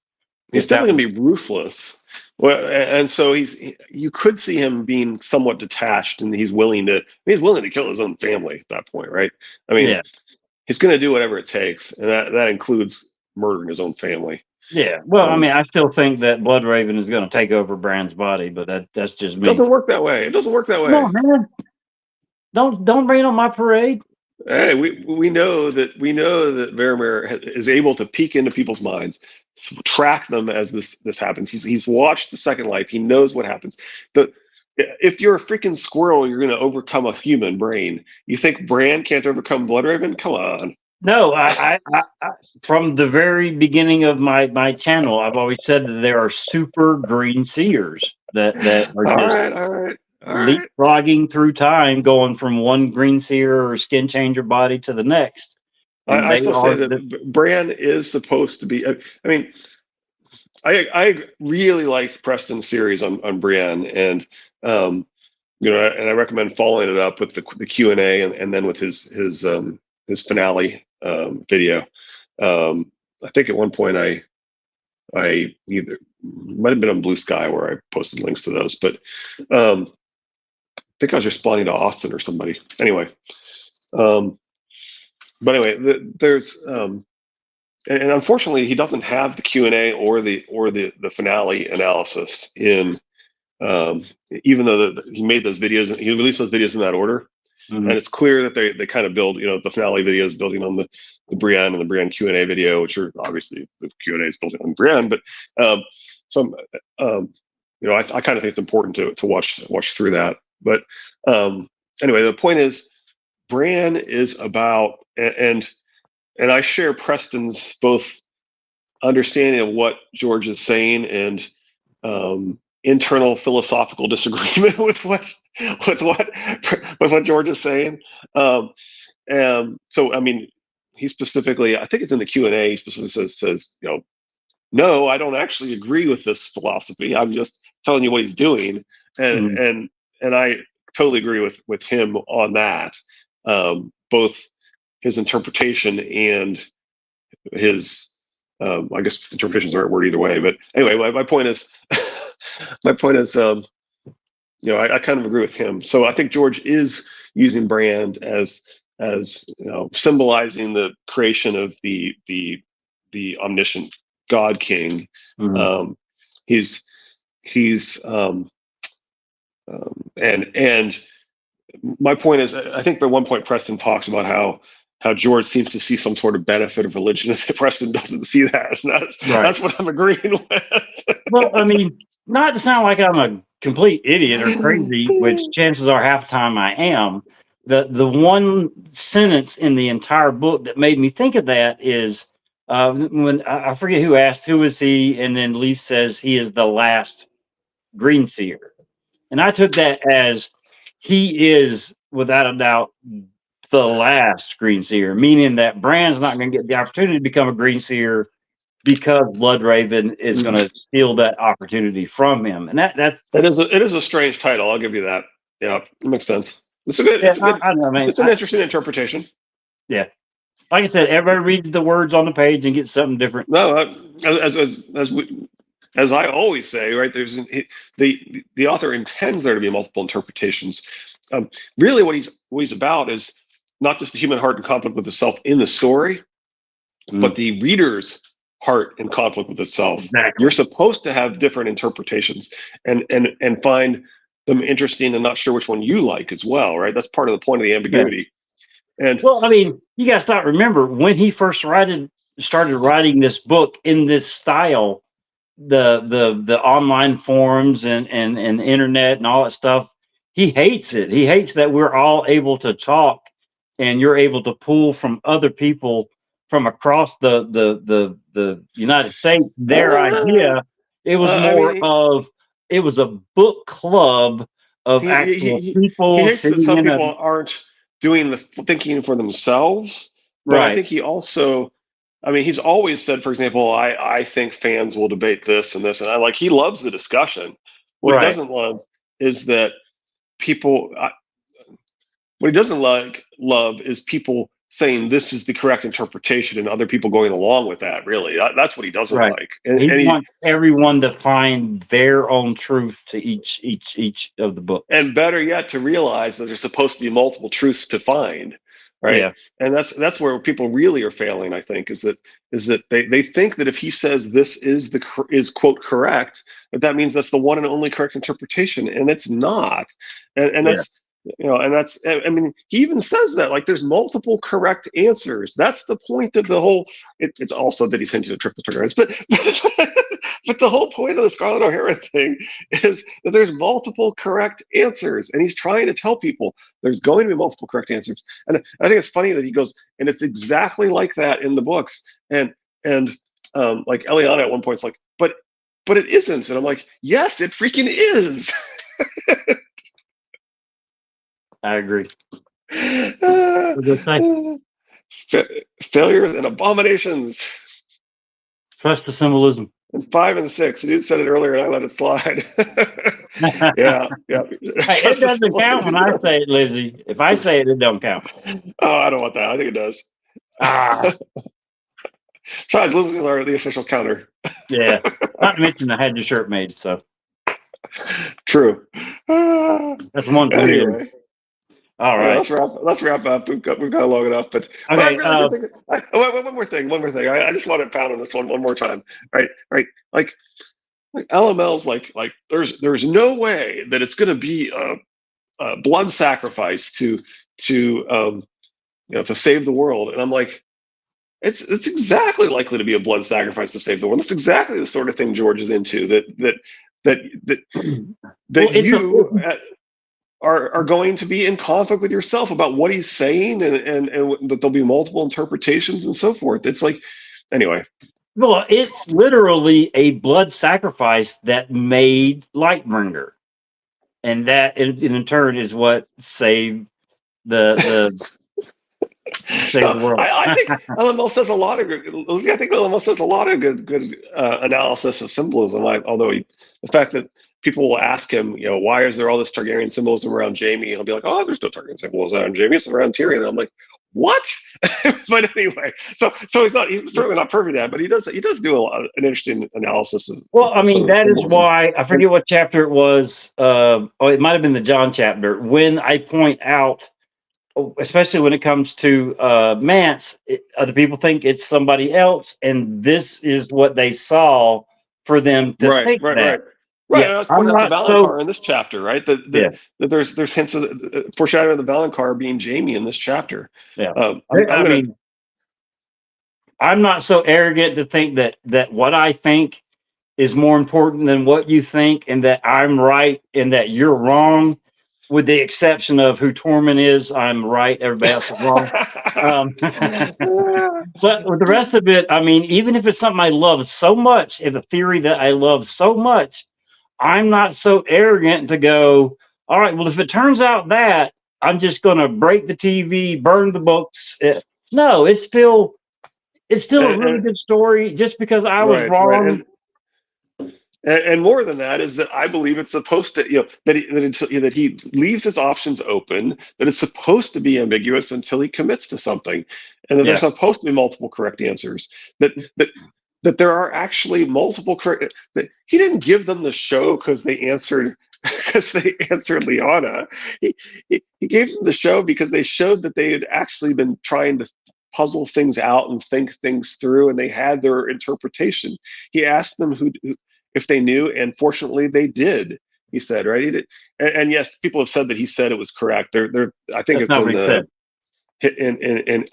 He's definitely going to be ruthless. Well, and so you could see him being somewhat detached, and he's willing to kill his own family at that point, right? I mean, he's going to do whatever it takes, and that includes murdering his own family. Yeah, well, I mean, I still think that Bloodraven is going to take over Bran's body, but that's just me. It doesn't work that way. No, man. Don't rain on my parade. Hey, we know that Varamir is able to peek into people's minds, track them as this happens. He's watched the Second Life. He knows what happens. If you're a freaking squirrel, you're going to overcome a human brain. You think Bran can't overcome Bloodraven? Come on. No, I from the very beginning of my channel, I've always said that there are super green seers that are just leapfrogging through time, going from one green seer or skin changer body to the next. I still say that Bran is supposed to be. I mean, I really like Preston's series on Brienne, and and I recommend following it up with the Q&A and then with his finale video. I think at one point I either might have been on Blue Sky where I posted links to those, but I think I was responding to Austin or somebody. Anyway, but anyway, there's and unfortunately he doesn't have the Q&A or the finale analysis in. Even though he made those videos, he released those videos in that order. And it's clear that they kind of build, the finale video is building on the Brienne and the Brienne Q&A video, which are obviously the Q&A is building on Brienne. But I kind of think it's important to watch through that. But anyway, the point is, Bran is about, and I share Preston's both understanding of what George is saying and internal philosophical disagreement with what George is saying. So I mean, he specifically, I think it's in the Q&A, he specifically says, no, I don't actually agree with this philosophy. I'm just telling you what he's doing, and I totally agree with him on that. Both his interpretation and his, I guess interpretation is the right word either way. But anyway, my point is, I kind of agree with him. So I think George is using Brand as symbolizing the creation of the omniscient God King. He's and my point is, I think at one point Preston talks about how George seems to see some sort of benefit of religion, and Preston doesn't see that. And that's what I'm agreeing with. Well, I mean, not to sound like I'm a complete idiot or crazy, which chances are half the time I am. The one sentence in the entire book that made me think of that is when I forget who asked, who is he? And then Leaf says he is the last green seer. And I took that as he is, without a doubt, the last green seer, meaning that Bran's not going to get the opportunity to become a green seer because Bloodraven is going to steal that opportunity from him. And it is a strange title. I'll give you that. Yeah, it makes sense. It's an interesting interpretation. Yeah. Like I said, everybody reads the words on the page and gets something different. No, as I always say, right? There's the author intends there to be multiple interpretations. Really, what he's about is not just the human heart in conflict with itself in the story, but the reader's heart in conflict with itself. Exactly. You're supposed to have different interpretations and find them interesting and not sure which one you like as well, right? That's part of the point of the ambiguity. Yeah. And well, I mean, you got to stop. Remember when he first started writing this book in this style, the online forums and internet and all that stuff. He hates it. He hates that we're all able to talk and you're able to pull from other people from across the United States their idea. It was it was a book club of actual people. He hates that some people aren't doing the thinking for themselves. But right. I think he also, I mean, he's always said, for example, I think fans will debate this and this, and he loves the discussion. What he doesn't love is that people. What he doesn't love is people saying this is the correct interpretation and other people going along with that. Really, that's what he doesn't like. And he wants everyone to find their own truth to each of the books. And better yet, to realize that there's supposed to be multiple truths to find. Right. Yeah. And that's where people really are failing, I think, is that they think that if he says this is quote correct, that means that's the one and only correct interpretation, and it's not. And that's and that's, I mean, he even says that, there's multiple correct answers. That's the point of the whole. It's also that he's hinting at triple tolerance, but the whole point of the Scarlett O'Hara thing is that there's multiple correct answers, and he's trying to tell people there's going to be multiple correct answers. And I think it's funny that he goes, and it's exactly like that in the books. And Eliana at one point is like, but it isn't. And I'm like, yes, it freaking is. I agree. Failures and abominations. Trust the symbolism. And 5 and 6. You said it earlier, and I let it slide. Yeah. Hey, it doesn't count when I say it, Lizzie. If I say it, it don't count. Oh, I don't want that. I think it does. Besides, Lindsay's are the official counter. Yeah. Not to mention I had your shirt made, so. True. That's one for you. Anyway. All right. Let's wrap up. We've got long enough, but I Okay. really do think one more thing. I just want to pound on this one more time. Right. Like LML's like there's no way that it's going to be a blood sacrifice to save the world. And I'm like, it's exactly likely to be a blood sacrifice to save the world. That's exactly the sort of thing George is into. That Well, you are going to be in conflict with yourself about what he's saying, and that there'll be multiple interpretations and so forth. It's like, anyway. Well, it's literally a blood sacrifice that made Lightbringer, and that in turn is what saved the save the world. I think LML says a lot of good. I think LML says a lot of good analysis of symbolism. Although the fact that people will ask him, why is there all this Targaryen symbolism around Jaime? He'll be like, oh, there's no Targaryen symbolism around Jaime. It's around Tyrion. And I'm like, what? But anyway, so he's certainly not perfect at that, but he does do an interesting analysis of. Well, I mean, that is why I forget what chapter it was. It might have been the John chapter when I point out, especially when it comes to Mance, other people think it's somebody else, and this is what they saw for them to think that. Right, yeah, I was pointing out the Valonqar in this chapter, right? That there's hints of foreshadowing of the Valonqar being Jaime in this chapter. Yeah, I'm not so arrogant to think that what I think is more important than what you think, and that I'm right and that you're wrong. With the exception of who Tormund is, I'm right. Everybody else is wrong. But with the rest of it, I mean, even if it's something I love so much, if a theory that I love so much, I'm not so arrogant to go, all right, well, if it turns out that, I'm just going to break the TV, burn the books. No, it's still a really good story just because I was wrong. Right. And more than that is that I believe it's supposed to, that he leaves his options open, that it's supposed to be ambiguous until he commits to something, and that there's supposed to be multiple correct answers. That there are actually multiple correct. That he didn't give them the show because they answered Lyanna. He gave them the show because they showed that they had actually been trying to puzzle things out and think things through, and they had their interpretation. He asked them if they knew, and fortunately they did. He said, right? He did. And yes, people have said that he said it was correct. I think it's in the. And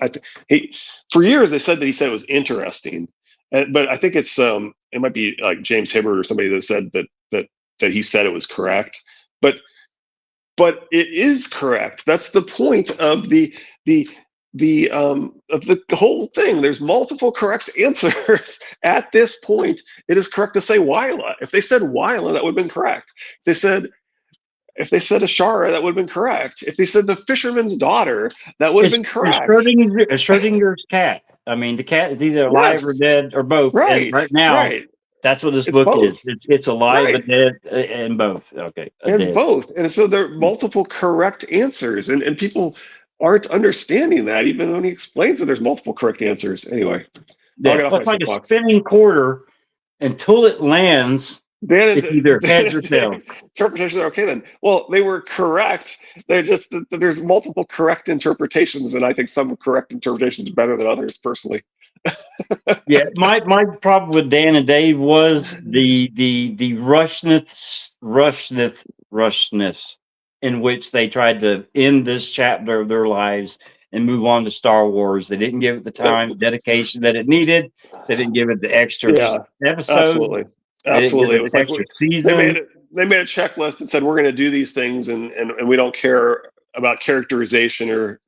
for years they said that he said it was interesting, but I think it's it might be like James Hibbert or somebody that said that he said it was correct, but it is correct. That's the point of the whole thing. There's multiple correct answers at this point. It is correct to say Wyla. If they said Wyla, that would have been correct. If they said Ashara, that would have been correct. If they said the fisherman's daughter, that would have been correct. Schrodinger's cat. I mean, the cat is either alive or dead or both. Right. And right now, that's what this book is. It's alive and dead and both. Okay. Both. And so there are multiple correct answers, and people aren't understanding that, even when he explains that there's multiple correct answers. Anyway, it's like a spinning quarter until it lands. It's either heads or tails. Interpretations are okay then. Well, they were correct. They're just there's multiple correct interpretations, and I think some correct interpretations are better than others, personally. Yeah, my problem with Dan and Dave was the rushness in which they tried to end this chapter of their lives and move on to Star Wars. They didn't give it the time, dedication that it needed. They didn't give it the extra episode. Absolutely. It was like season. They made a checklist and said, we're going to do these things, and we don't care about characterization or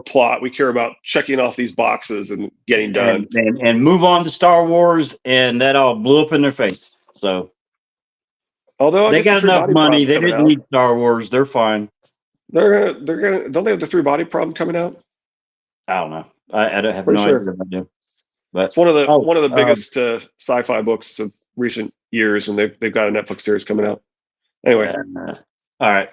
plot. We care about checking off these boxes and getting done. And move on to Star Wars, and that all blew up in their face. So although they got enough money, they didn't need Star Wars. They're fine. They're gonna don't they have the 3-body problem coming out? I don't know. I don't have no idea what I do. But it's one of the biggest sci-fi books of recent years, and they've got a Netflix series coming out. Anyway, all right.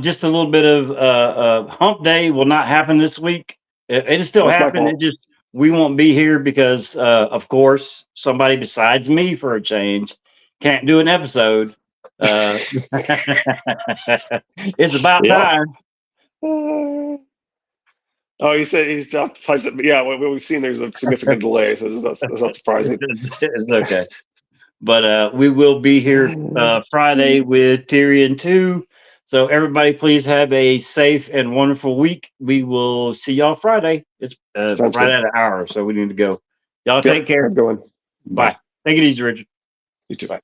Just a little bit of Hump Day will not happen this week. It is still happening. It just we won't be here because, of course, somebody besides me, for a change, can't do an episode. It's about time. Oh, he said he's not. Yeah, what we've seen, there's a significant delay, so that's not surprising. It's okay. But we will be here Friday with Tyrion 2. So everybody, please have a safe and wonderful week. We will see y'all Friday. It's right at an hour, so we need to go. Y'all take care. Have a good one. Bye. Take it easy, Richard. You too. Bye.